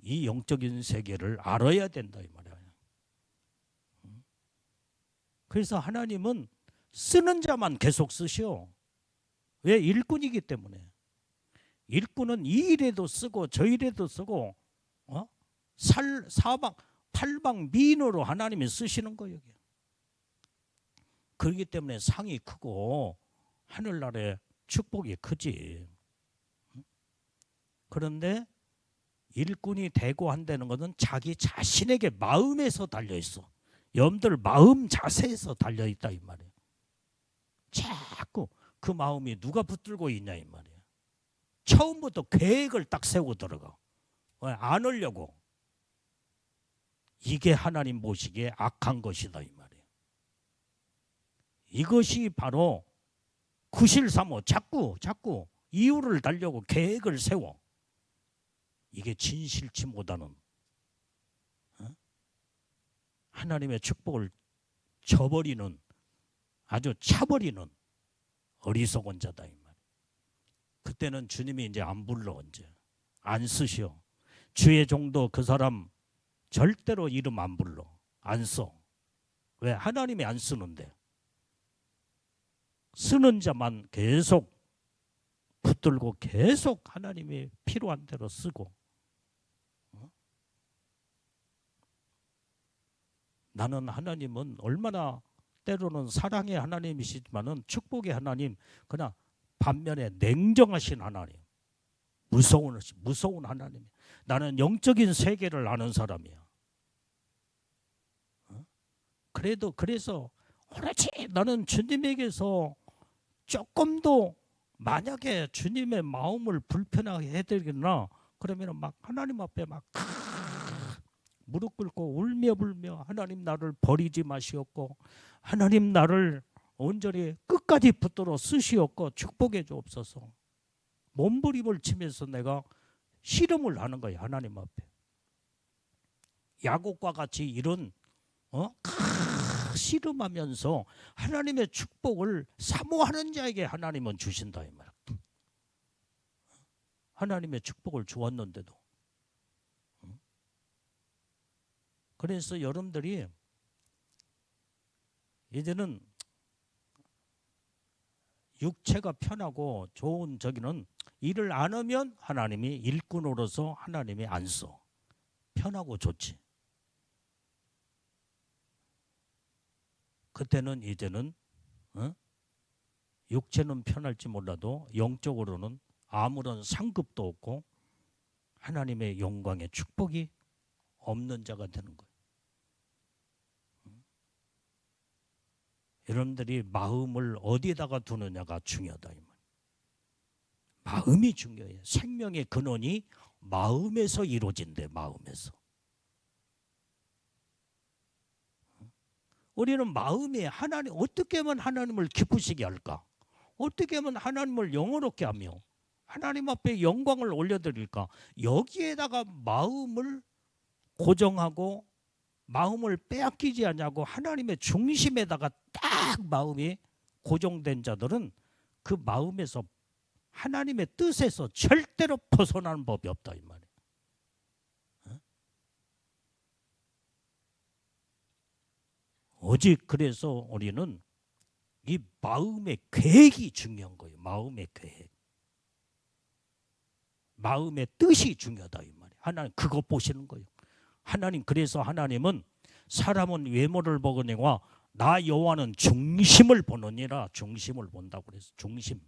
이 영적인 세계를 알아야 된다 이 말이에요. 그래서 하나님은 쓰는 자만 계속 쓰셔. 왜? 일꾼이기 때문에. 일꾼은 이 일에도 쓰고 저 일에도 쓰고 사방 팔방 미인으로 하나님이 쓰시는 거예요. 그렇기 때문에 상이 크고 하늘나라의 축복이 크지. 그런데 일꾼이 되고 한다는 것은 자기 자신에게 마음에서 달려있어. 여러분들 마음 자세에서 달려있다 이 말이에요. 자꾸 그 마음이 누가 붙들고 있냐 이 말이에요. 처음부터 계획을 딱 세우고 들어가. 왜? 안 하려고. 이게 하나님 보시기에 악한 것이다 이 말이에요. 이것이 바로 구실삼어 자꾸 이유를 달려고 계획을 세워. 이게 진실치 못하는 하나님의 축복을 저버리는 아주 차버리는 어리석은 자다 이 말. 그때는 주님이 이제 안 불러. 이제 안 쓰셔. 주의 종도 그 사람 절대로 이름 안 불러. 안 써. 왜? 하나님이 안 쓰는데. 쓰는 자만 계속 붙들고 계속 하나님이 필요한 대로 쓰고. 나는 하나님은 얼마나 때로는 사랑의 하나님이시지만은 축복의 하나님, 그러나 반면에 냉정하신 하나님, 무서운 하나님. 나는 영적인 세계를 아는 사람이야. 그래서 오로지 나는 주님에게서 조금도 만약에 주님의 마음을 불편하게 해드리거나 그러면 막 하나님 앞에 막 무릎 꿇고 울며 불며 하나님 나를 버리지 마시옵고 하나님 나를 온전히 끝까지 붙들어 쓰시옵고 축복해 주옵소서. 몸부림을 치면서 내가 씨름을 하는 거예요. 하나님 앞에. 야곱과 같이 이런 씨름하면서 하나님의 축복을 사모하는 자에게 하나님은 주신다 이 말. 하나님의 축복을 주었는데도. 그래서 여러분들이 이제는 육체가 편하고 좋은 저기는 일을 안 하면 하나님이 일꾼으로서 하나님이 안 써. 편하고 좋지. 그때는 이제는 육체는 편할지 몰라도 영적으로는 아무런 상급도 없고 하나님의 영광의 축복이 없는 자가 되는 거예요. 여러분들이 마음을 어디에다가 두느냐가 중요하다. 이 말. 마음이 중요해요. 생명의 근원이 마음에서 이루어진대. 마음에서. 우리는 마음에 하나님 어떻게 하면 하나님을 기쁘시게 할까? 어떻게 하면 하나님을 영원롭게 하며 하나님 앞에 영광을 올려드릴까? 여기에다가 마음을 고정하고 마음을 빼앗기지 않냐고 하나님의 중심에다가 딱 마음이 고정된 자들은 그 마음에서 하나님의 뜻에서 절대로 벗어나는 법이 없다 이 말이에요. 오직 그래서 우리는 이 마음의 계획이 중요한 거예요. 마음의 계획. 마음의 뜻이 중요하다 이 말이에요. 하나님 그것 보시는 거예요. 하나님 그래서 하나님은 사람은 외모를 보거니와 나 여호와는 중심을 보느니라. 중심을 본다고 그래서 중심.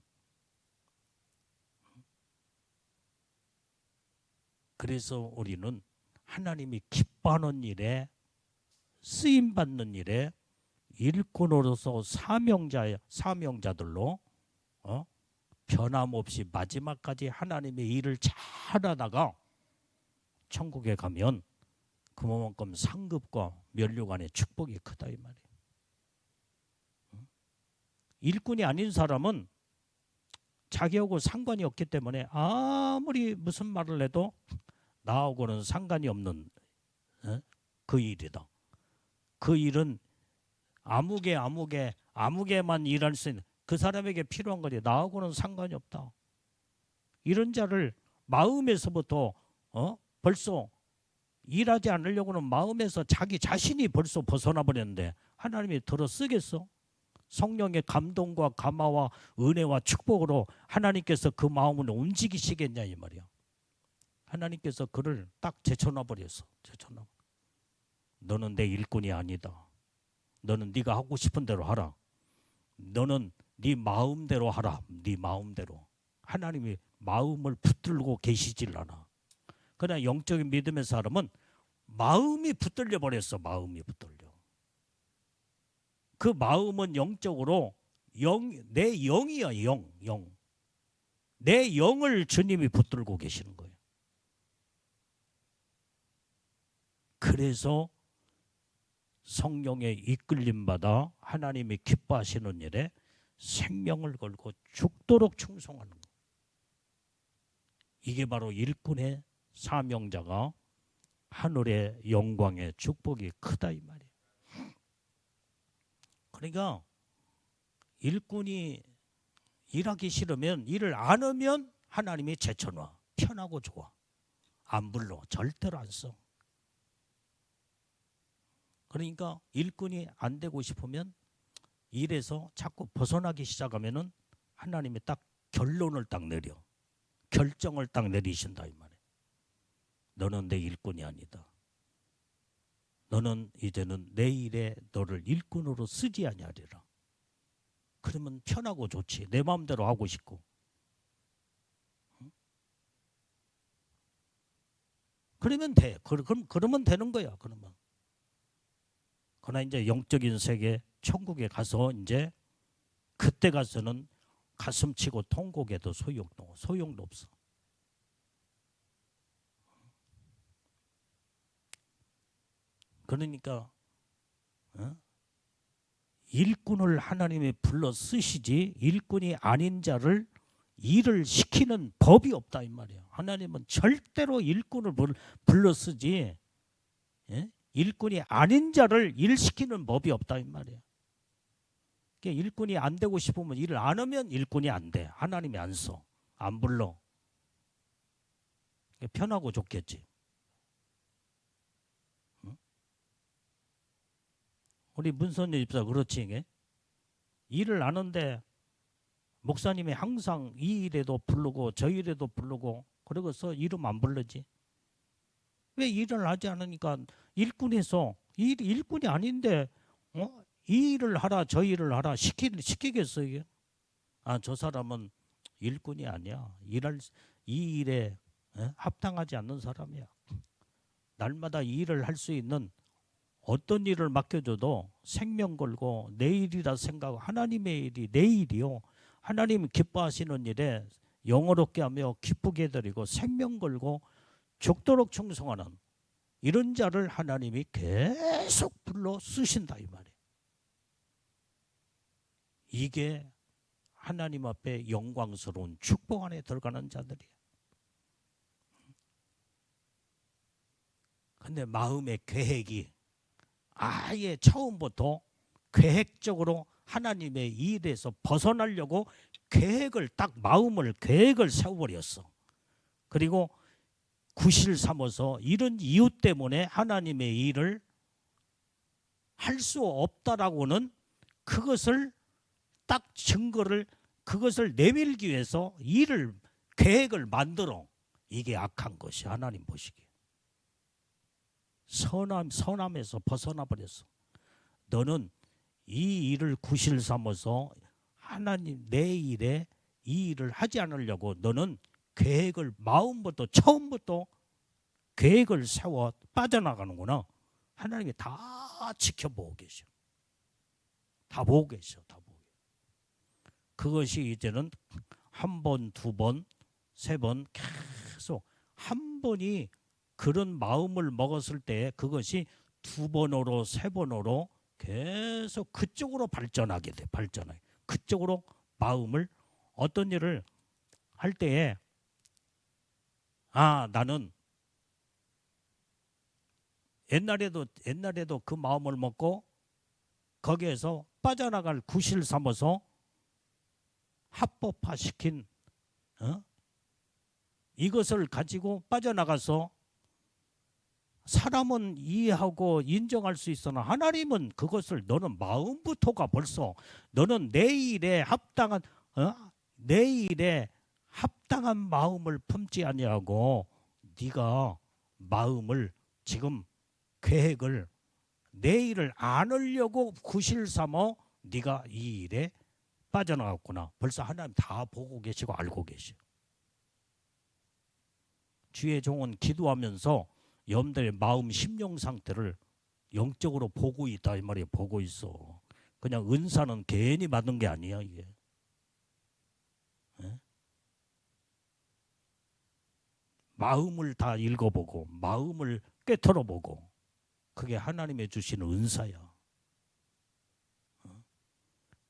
그래서 우리는 하나님이 기뻐하는 일에 쓰임 받는 일에 일꾼으로서 사명자들로 변함없이 마지막까지 하나님의 일을 잘하다가 천국에 가면 그만큼 상급과 면류관의 축복이 크다 이 말이에요. 일꾼이 아닌 사람은 자기하고 상관이 없기 때문에 아무리 무슨 말을 해도 나하고는 상관이 없는 그 일이다. 그 일은 아무개만 일할 수 있는 그 사람에게 필요한 거지 나하고는 상관이 없다. 이런 자를 마음에서부터 벌써 일하지 않으려고는 마음에서 자기 자신이 벌써 벗어나 버렸는데 하나님이 들어 쓰겠어? 성령의 감동과 감화와 은혜와 축복으로 하나님께서 그 마음을 움직이시겠냐 이 말이야. 하나님께서 그를 딱 제쳐놔 버렸어. 제쳐놔. 너는 내 일꾼이 아니다. 너는 네가 하고 싶은 대로 하라. 너는 네 마음대로 하라. 네 마음대로. 하나님이 마음을 붙들고 계시질 않아. 그러나 영적인 믿음의 사람은 마음이 붙들려 버렸어. 마음이 붙들려. 그 마음은 영적으로 내 영이야. 영. 내 영을 주님이 붙들고 계시는 거예요. 그래서 성령의 이끌림 받아 하나님이 기뻐하시는 일에 생명을 걸고 죽도록 충성하는 것. 이게 바로 일꾼의 사명자가 하늘의 영광의 축복이 크다 이 말이에요. 그러니까 일꾼이 일하기 싫으면 일을 안 하면 하나님이 제쳐놔. 편하고 좋아. 안 불러. 절대로 안 써. 그러니까 일꾼이 안 되고 싶으면 일에서 자꾸 벗어나기 시작하면은 하나님이 딱 결론을 딱 내려. 결정을 딱 내리신다 이 말이에요. 너는 내 일꾼이 아니다. 너는 이제는 내 일에 너를 일꾼으로 쓰지 아니하리라. 그러면 편하고 좋지. 내 마음대로 하고 싶고. 그러면 돼. 그러면 되는 거야. 그러면. 그러나 이제 영적인 세계 천국에 가서 이제 그때 가서는 가슴치고 통곡해도 소용도 없어. 그러니까 일꾼을 하나님이 불러 쓰시지 일꾼이 아닌 자를 일을 시키는 법이 없다 이 말이야. 하나님은 절대로 일꾼을 불러 쓰지 일꾼이 아닌 자를 일시키는 법이 없다 이 말이야. 그러니까 일꾼이 안 되고 싶으면 일을 안 하면 일꾼이 안 돼. 하나님이 안 써. 안 불러. 편하고 좋겠지. 응? 우리 문선녀 집사 그렇지. 이게? 일을 안 하는데 목사님이 항상 이 일에도 부르고 저 일에도 부르고 그러고서 이름 안 부르지. 왜 일을 하지 않으니까 일꾼에서 일꾼이 아닌데 이 일을 하라 저 일을 하라 시키겠어 이게? 아, 저 사람은 일꾼이 아니야. 이 일에 합당하지 않는 사람이야. 날마다 이 일을 할 수 있는 어떤 일을 맡겨줘도 생명 걸고 내 일이라 생각하고 하나님의 일이 내 일이요. 하나님 기뻐하시는 일에 영어롭게 하며 기쁘게 해드리고 생명 걸고 죽도록 충성하는 이런 자를 하나님이 계속 불러 쓰신다 이 말이에요. 이게 하나님 앞에 영광스러운 축복 안에 들어가는 자들이에요. 근데 마음의 계획이 아예 처음부터 계획적으로 하나님의 일에서 벗어나려고 계획을 세워버렸어. 그리고 구실 삼아서 이런 이유 때문에 하나님의 일을 할 수 없다라고는 그것을 딱 증거를 그것을 내밀기 위해서 계획을 만들어. 이게 악한 것이 하나님 보시기에. 선함에서 벗어나 버렸어. 너는 이 일을 구실 삼아서 하나님 내 일에 이 일을 하지 않으려고 너는 마음부터 처음부터 계획을 세워 빠져나가는구나. 하나님이 다 지켜보고 계셔. 다 보고 계셔. 그것이 이제는 한 번, 두 번, 세 번 계속 한 번이 그런 마음을 먹었을 때 그것이 두 번으로 세 번으로 계속 그쪽으로 발전하게 돼. 그쪽으로 마음을 어떤 일을 할 때에 나는 옛날에도 그 마음을 먹고 거기에서 빠져나갈 구실 삼아서 합법화시킨 이것을 가지고 빠져나가서 사람은 이해하고 인정할 수 있으나 하나님은 그것을 너는 마음부터가 벌써 너는 내 일에 합당한 마음을 품지 아니하고 네가 마음을 지금 계획을 내 일을 안 하려고 구실 삼어 네가 이 일에 빠져나갔구나. 벌써 하나님 다 보고 계시고 알고 계셔. 주의 종은 기도하면서 여러분들의 마음 심령 상태를 영적으로 보고 있다 이 말이에요. 보고 있어. 그냥 은사는 괜히 받은 게 아니야 이게. 마음을 다 읽어보고 마음을 꿰뚫어보고 그게 하나님의 주시는 은사야.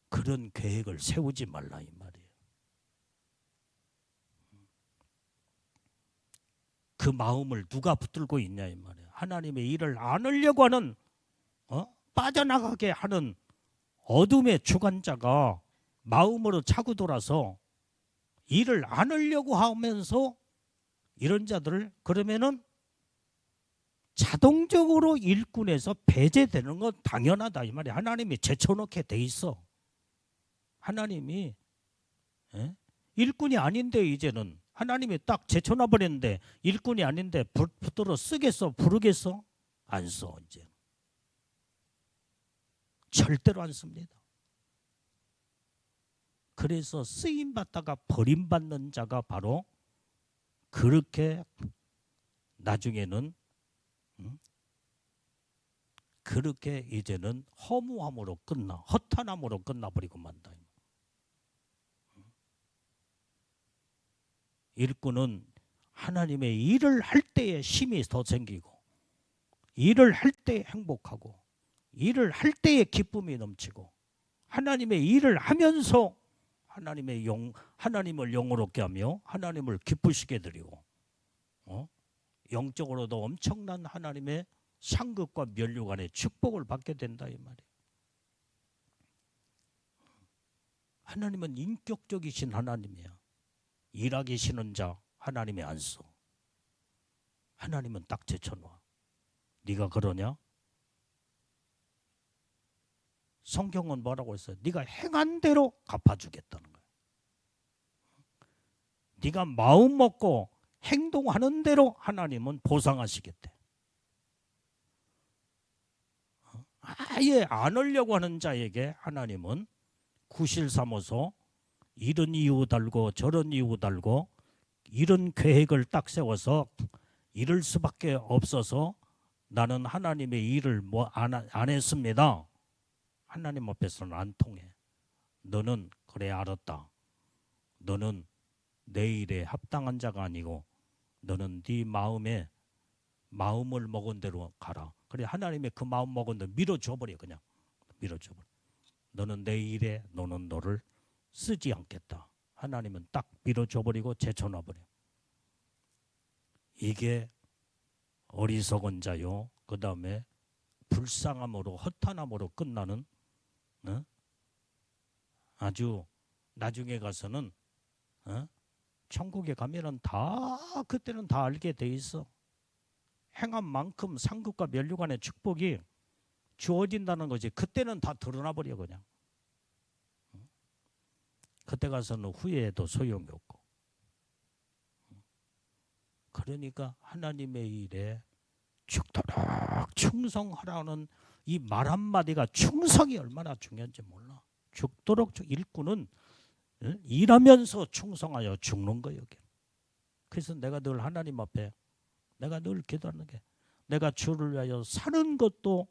그런 계획을 세우지 말라 이 말이에요. 그 마음을 누가 붙들고 있냐 이 말이에요. 하나님의 일을 안 하려고 하는 빠져나가게 하는 어둠의 주관자가 마음으로 차고 돌아서 일을 안 하려고 하면서 이런 자들을 그러면은 자동적으로 일꾼에서 배제되는 건 당연하다 이 말이에요. 하나님이 제쳐놓게 돼 있어. 하나님이 일꾼이 아닌데 이제는 하나님이 딱 제쳐놔 버렸는데 일꾼이 아닌데 붙들어 쓰겠어? 부르겠어? 안 써. 이제 절대로 안 씁니다. 그래서 쓰임받다가 버림받는 자가 바로 그렇게 나중에는 그렇게 이제는 허무함으로 끝나, 허탄함으로 끝나버리고 만다. 일꾼은 하나님의 일을 할 때에 힘이 더 생기고, 일을 할 때 행복하고, 일을 할 때에 기쁨이 넘치고, 하나님의 일을 하면서 하나님을 영화롭게 하며 하나님을 기쁘시게 드리고, 영적으로도 엄청난 하나님의 상급과 면류관의 축복을 받게 된다 이 말이에요. 하나님은 인격적이신 하나님이야. 일하기 싫은 자 하나님이 안 써. 하나님은 딱 제쳐놔. 네가 그러냐? 성경은 뭐라고 했어요? 네가 행한 대로 갚아주겠다는 거야. 네가 마음 먹고 행동하는 대로 하나님은 보상하시겠대. 아예 안 하려고 하는 자에게 하나님은 구실 삼아서 이런 이유 달고 저런 이유 달고 이런 계획을 딱 세워서 이럴 수밖에 없어서 나는 하나님의 일을 안 했습니다. 하나님 앞에서는 안 통해. 너는 그래 알았다. 너는 내 일에 합당한 자가 아니고 너는 네 마음을 먹은 대로 가라. 그래 하나님의 그 마음 먹은 대로 밀어줘 버려. 그냥 밀어줘 버려. 너는 내 일에 너는 너를 쓰지 않겠다. 하나님은 딱 밀어줘 버리고 제쳐놔 버려. 이게 어리석은 자요. 그 다음에 불쌍함으로 허탄함으로 끝나는 아주 나중에 가서는 천국에 가면은 다 그때는 다 알게 돼 있어. 행한 만큼 상급과 면류관의 축복이 주어진다는 거지. 그때는 다 드러나 버려 그냥. 그때 가서는 후회해도 소용이 없고. 그러니까 하나님의 일에 죽도록 충성하라는 이 말 한마디가 충성이 얼마나 중요한지 몰라. 죽도록 일꾼은 일하면서 충성하여 죽는 거예요. 그래서 내가 늘 하나님 앞에 내가 늘 기도하는 게 내가 주를 위하여 사는 것도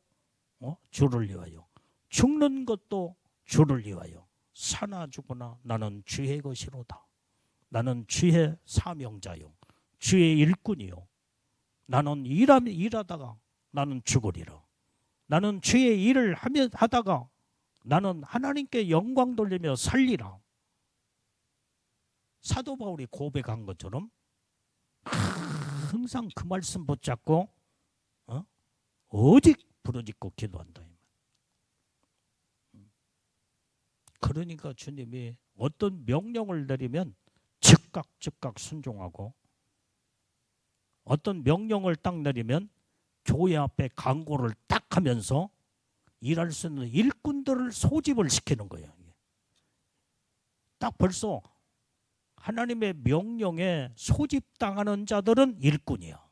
주를 위하여 죽는 것도 주를 위하여 사나 죽으나 나는 주의 것이로다. 나는 주의 사명자요. 주의 일꾼이요. 나는 일하다가 나는 죽으리라. 나는 주의 일을 하다가 나는 하나님께 영광 돌리며 살리라. 사도 바울이 고백한 것처럼 항상 그 말씀 붙잡고 오직 부르짖고 기도한다. 그러니까 주님이 어떤 명령을 내리면 즉각 순종하고 어떤 명령을 딱 내리면 교회 앞에 강구를 딱 하면서 일할 수 있는 일꾼들을 소집을 시키는 거예요. 딱 벌써 하나님의 명령에 소집당하는 자들은 일꾼이야.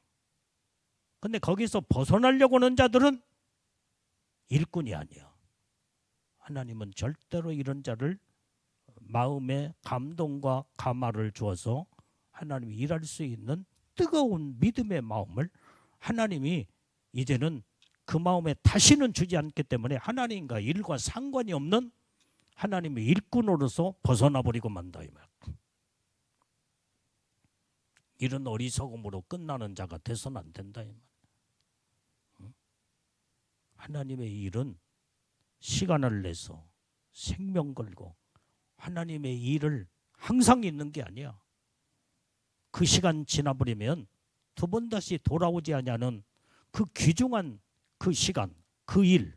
근데 거기서 벗어나려고 하는 자들은 일꾼이 아니야. 하나님은 절대로 이런 자를 마음에 감동과 감화를 주어서 하나님이 일할 수 있는 뜨거운 믿음의 마음을 하나님이 이제는 그 마음에 다시는 주지 않기 때문에 하나님과 일과 상관이 없는 하나님의 일꾼으로서 벗어나 버리고 만다 이 말. 이런 어리석음으로 끝나는 자가 돼서는 안 된다 이 말. 하나님의 일은 시간을 내서 생명 걸고 하나님의 일을 항상 있는 게 아니야. 그 시간 지나버리면 두 번 다시 돌아오지 않냐는 그 귀중한 그 시간, 그 일.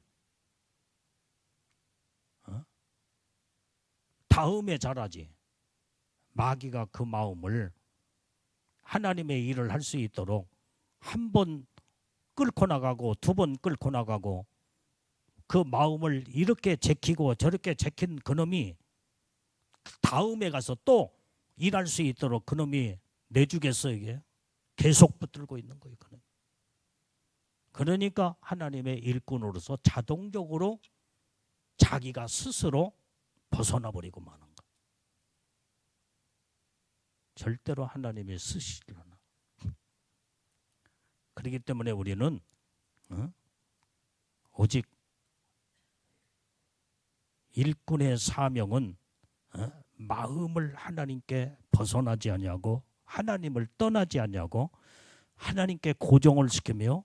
다음에 잘하지. 마귀가 그 마음을 하나님의 일을 할 수 있도록 한 번 끌고 나가고 두 번 끌고 나가고 그 마음을 이렇게 제키고 저렇게 제킨 그놈이 다음에 가서 또 일할 수 있도록 그놈이 내주겠어 이게. 계속 붙들고 있는 거예요. 그러니까 하나님의 일꾼으로서 자동적으로 자기가 스스로 벗어나 버리고 마는 거예요. 절대로 하나님이 쓰시질 않아. 그렇기 때문에 우리는 오직 일꾼의 사명은 마음을 하나님께 벗어나지 아니하고 하나님을 떠나지 아니하고 하나님께 고정을 시키며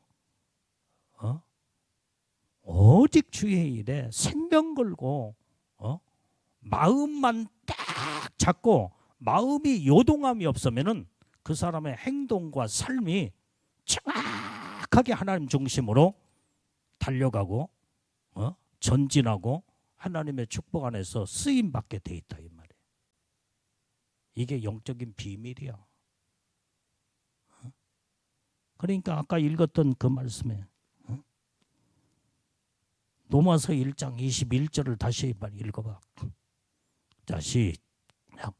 오직 주의 일에 생명 걸고 마음만 딱 잡고 마음이 요동함이 없으면은 그 사람의 행동과 삶이 정확하게 하나님 중심으로 달려가고 전진하고 하나님의 축복 안에서 쓰임 받게 돼 있다 이 말이에요. 이게 영적인 비밀이야. 그러니까 아까 읽었던 그 말씀에 로마서 1장 21절을 다시 읽어봐. 자, 시작.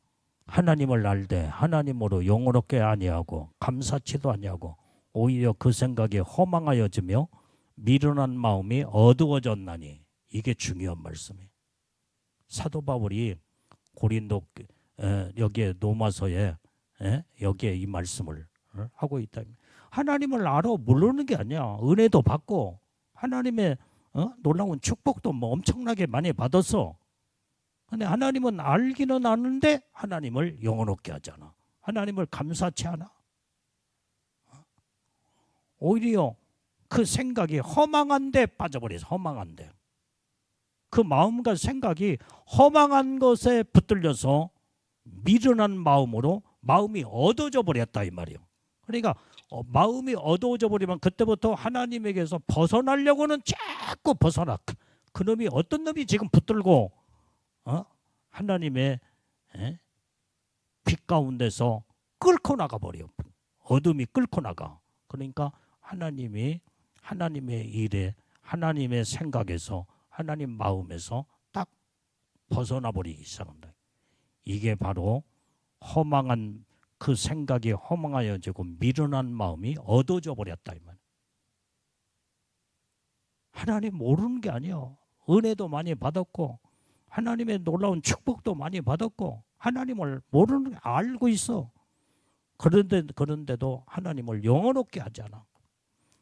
하나님을 알되 하나님으로 영원롭게 아니하고 감사치도 아니하고 오히려 그 생각이 허망하여지며 미련한 마음이 어두워졌나니. 이게 중요한 말씀이에요. 사도 바울이 고린도 여기에 로마서에 여기에 이 말씀을 하고 있다. 하나님을 알아 모르는 게 아니야. 은혜도 받고 하나님의 놀라운 축복도 뭐 엄청나게 많이 받았어. 근데 하나님은 알기는 아는데 하나님을 영원롭게 하잖아. 하나님을 감사치 않아. 오히려 그 생각이 허망한데 빠져버려서 허망한데. 그 마음과 생각이 허망한 것에 붙들려서 미련한 마음으로 마음이 어두워져 버렸다 이 말이에요. 그러니까 마음이 어두워져 버리면 그때부터 하나님에게서 벗어나려고는 자꾸 벗어나. 그놈이 어떤 놈이 지금 붙들고 하나님의 빛 가운데서 끌고 나가 버려. 어둠이 끌고 나가. 그러니까 하나님의 일에 하나님의 생각에서 하나님 마음에서 딱 벗어나 버리기 시작한다. 이게 바로 허망한 그 생각이 허망하여지고 미련한 마음이 어두워져 버렸다 이 말. 하나님 모르는 게 아니에요. 은혜도 많이 받았고 하나님의 놀라운 축복도 많이 받았고 하나님을 모르는 게 알고 있어. 그런데도 하나님을 영원롭게 하지 않아.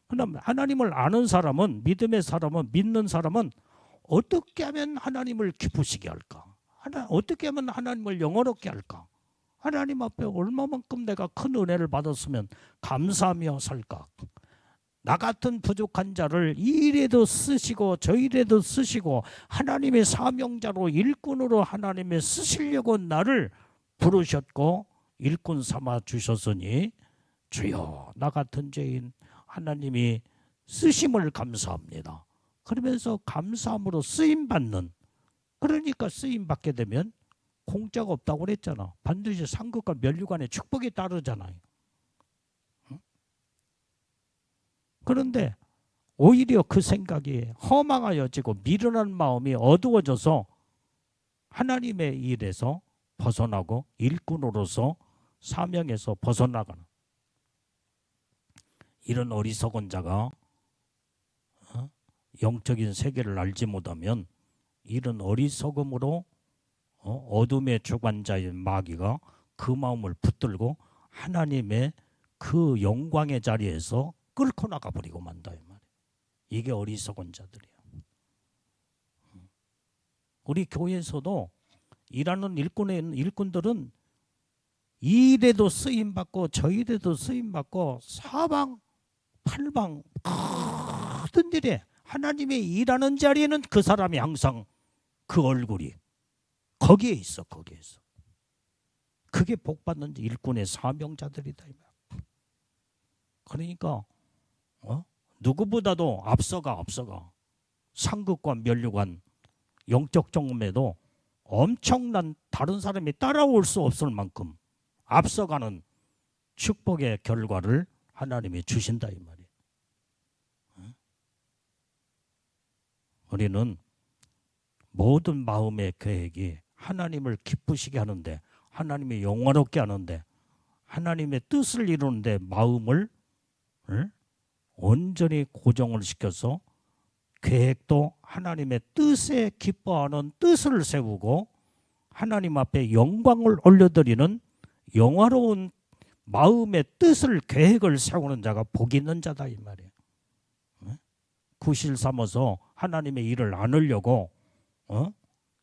그럼 하나님을 아는 사람은 믿음의 사람은 믿는 사람은 어떻게 하면 하나님을 기쁘시게 할까? 어떻게 하면 하나님을 영원롭게 할까? 하나님 앞에 얼마만큼 내가 큰 은혜를 받았으면 감사하며 살까? 나 같은 부족한 자를 이 일에도 쓰시고 저 일에도 쓰시고 하나님의 사명자로 일꾼으로 하나님의 쓰시려고 나를 부르셨고 일꾼 삼아 주셨으니 주여 나 같은 죄인 하나님이 쓰심을 감사합니다. 그러면서 감사함으로 쓰임받는, 그러니까 쓰임받게 되면 공짜가 없다고 그랬잖아. 반드시 상급과 면류관의 축복이 따르잖아요. 그런데 오히려 그 생각이 허망하여지고 미련한 마음이 어두워져서 하나님의 일에서 벗어나고 일꾼으로서 사명에서 벗어나가는 이런 어리석은 자가 영적인 세계를 알지 못하면 이런 어리석음으로 어둠의 주관자인 마귀가 그 마음을 붙들고 하나님의 그 영광의 자리에서 끌고 나가버리고 만다 이 말이에요. 이게 어리석은 자들이에요. 우리 교회에서도 일하는 일꾼들은 이 일에도 쓰임받고 저 일에도 쓰임받고 사방 팔방 모든 일에 하나님의 일하는 자리에는 그 사람이 항상 그 얼굴이 거기에 있어. 거기에서. 그게 복받는 일꾼의 사명자들이다. 그러니까 누구보다도 앞서가 상급관 면류관 영적 정음에도 엄청난 다른 사람이 따라올 수 없을 만큼 앞서가는 축복의 결과를 하나님이 주신다 이 말이에요. 우리는 모든 마음의 계획이 하나님을 기쁘시게 하는데 하나님이 영원롭게 하는데 하나님의 뜻을 이루는데 마음을 온전히 고정을 시켜서 계획도 하나님의 뜻에 기뻐하는 뜻을 세우고 하나님 앞에 영광을 올려드리는 영화로운 마음의 뜻을 계획을 세우는 자가 복이 있는 자다 이 말이에요. 구실 삼아서 하나님의 일을 안 하려고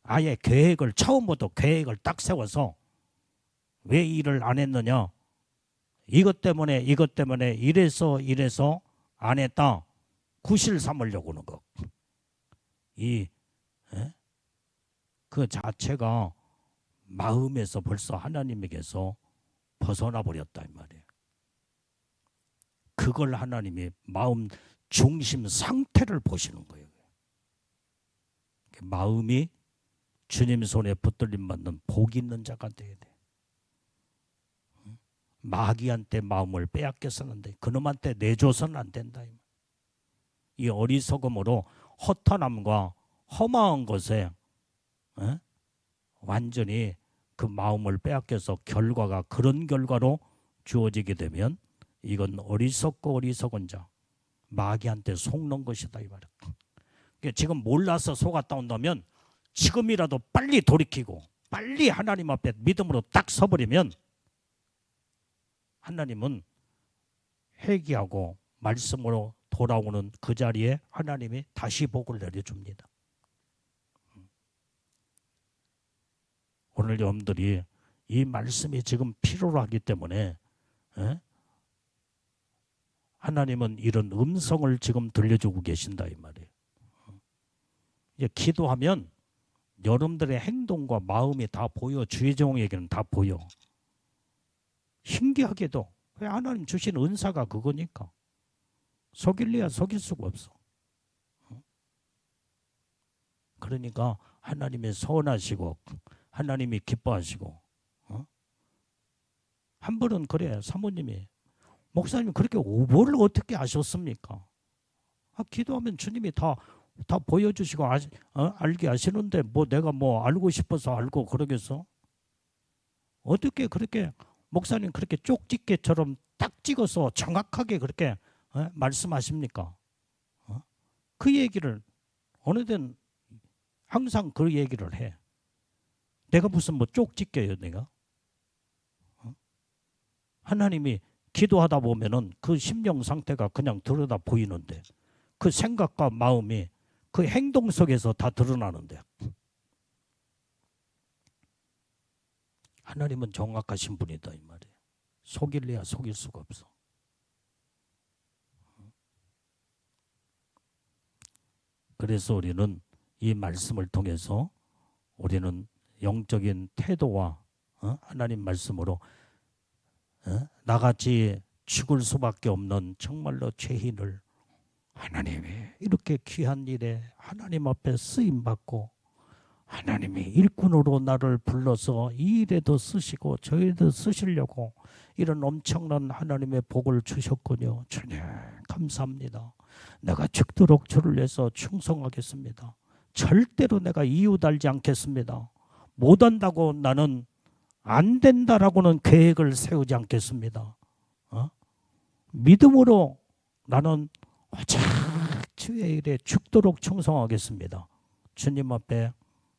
아예 계획을 처음부터 계획을 딱 세워서 왜 일을 안 했느냐? 이것 때문에 이래서 안 했다. 구실 삼으려고 하는 거. 그 자체가 마음에서 벌써 하나님에게서 벗어나 버렸다 이 말이에요. 그걸 하나님이 마음 중심 상태를 보시는 거예요. 마음이 주님 손에 붙들림 받는 복 있는 자가 돼야 돼. 마귀한테 마음을 빼앗겨서는 돼. 그놈한테 내줘서는 안 된다. 이 어리석음으로 허탄함과 험한 것에 완전히 그 마음을 빼앗겨서 결과가 그런 결과로 주어지게 되면 이건 어리석고 어리석은 자, 마귀한테 속는 것이다 이 말이야. 그러니까 지금 몰라서 속았다 온다면 지금이라도 빨리 돌이키고 빨리 하나님 앞에 믿음으로 딱 서버리면 하나님은 회개하고 말씀으로 돌아오는 그 자리에 하나님이 다시 복을 내려줍니다. 오늘 여러분들이 이 말씀이 지금 필요로 하기 때문에 하나님은 이런 음성을 지금 들려주고 계신다 이 말이에요. 이제 기도하면 여러분들의 행동과 마음이 다 보여. 주의 종에게는 다 보여. 신기하게도 하나님 주신 은사가 그거니까 속일래야 속일 수가 없어. 그러니까 하나님이 선하시고 하나님이 기뻐하시고 한 번은 그래 사모님이 목사님 그렇게 오보를 어떻게 아셨습니까? 기도하면 주님이 다 보여주시고 알게 하시는데 뭐 내가 뭐 알고 싶어서 알고 그러겠어? 어떻게 그렇게 목사님 그렇게 쪽집게처럼 딱 찍어서 정확하게 그렇게 말씀하십니까? 그 얘기를 어느 때는 항상 그 얘기를 해. 내가 무슨 뭐 쪽집게요 내가? 하나님이 기도하다 보면은 그 심령 상태가 그냥 들여다 보이는데 그 생각과 마음이 그 행동 속에서 다 드러나는데 하나님은 정확하신 분이다 이 말이에요. 속일래야 속일 수가 없어. 그래서 우리는 이 말씀을 통해서 우리는 영적인 태도와 하나님 말씀으로 나같이 죽을 수밖에 없는 정말로 죄인을 하나님이 이렇게 귀한 일에 하나님 앞에 쓰임받고 하나님이 일꾼으로 나를 불러서 이 일에도 쓰시고 저 일에도 쓰시려고 이런 엄청난 하나님의 복을 주셨군요. 주님 감사합니다. 내가 죽도록 주를 위해서 충성하겠습니다. 절대로 내가 이유 달지 않겠습니다. 못한다고 나는 안 된다라고는 계획을 세우지 않겠습니다. 믿음으로 나는 오직 주의 일에 죽도록 충성하겠습니다. 주님 앞에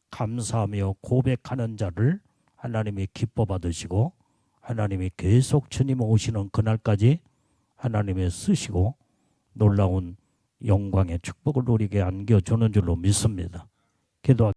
감사하며 고백하는 자를 하나님이 기뻐 받으시고 하나님이 계속 주님 오시는 그날까지 하나님이 쓰시고 놀라운 영광의 축복을 우리에게 안겨주는 줄로 믿습니다. 기도하겠습니다.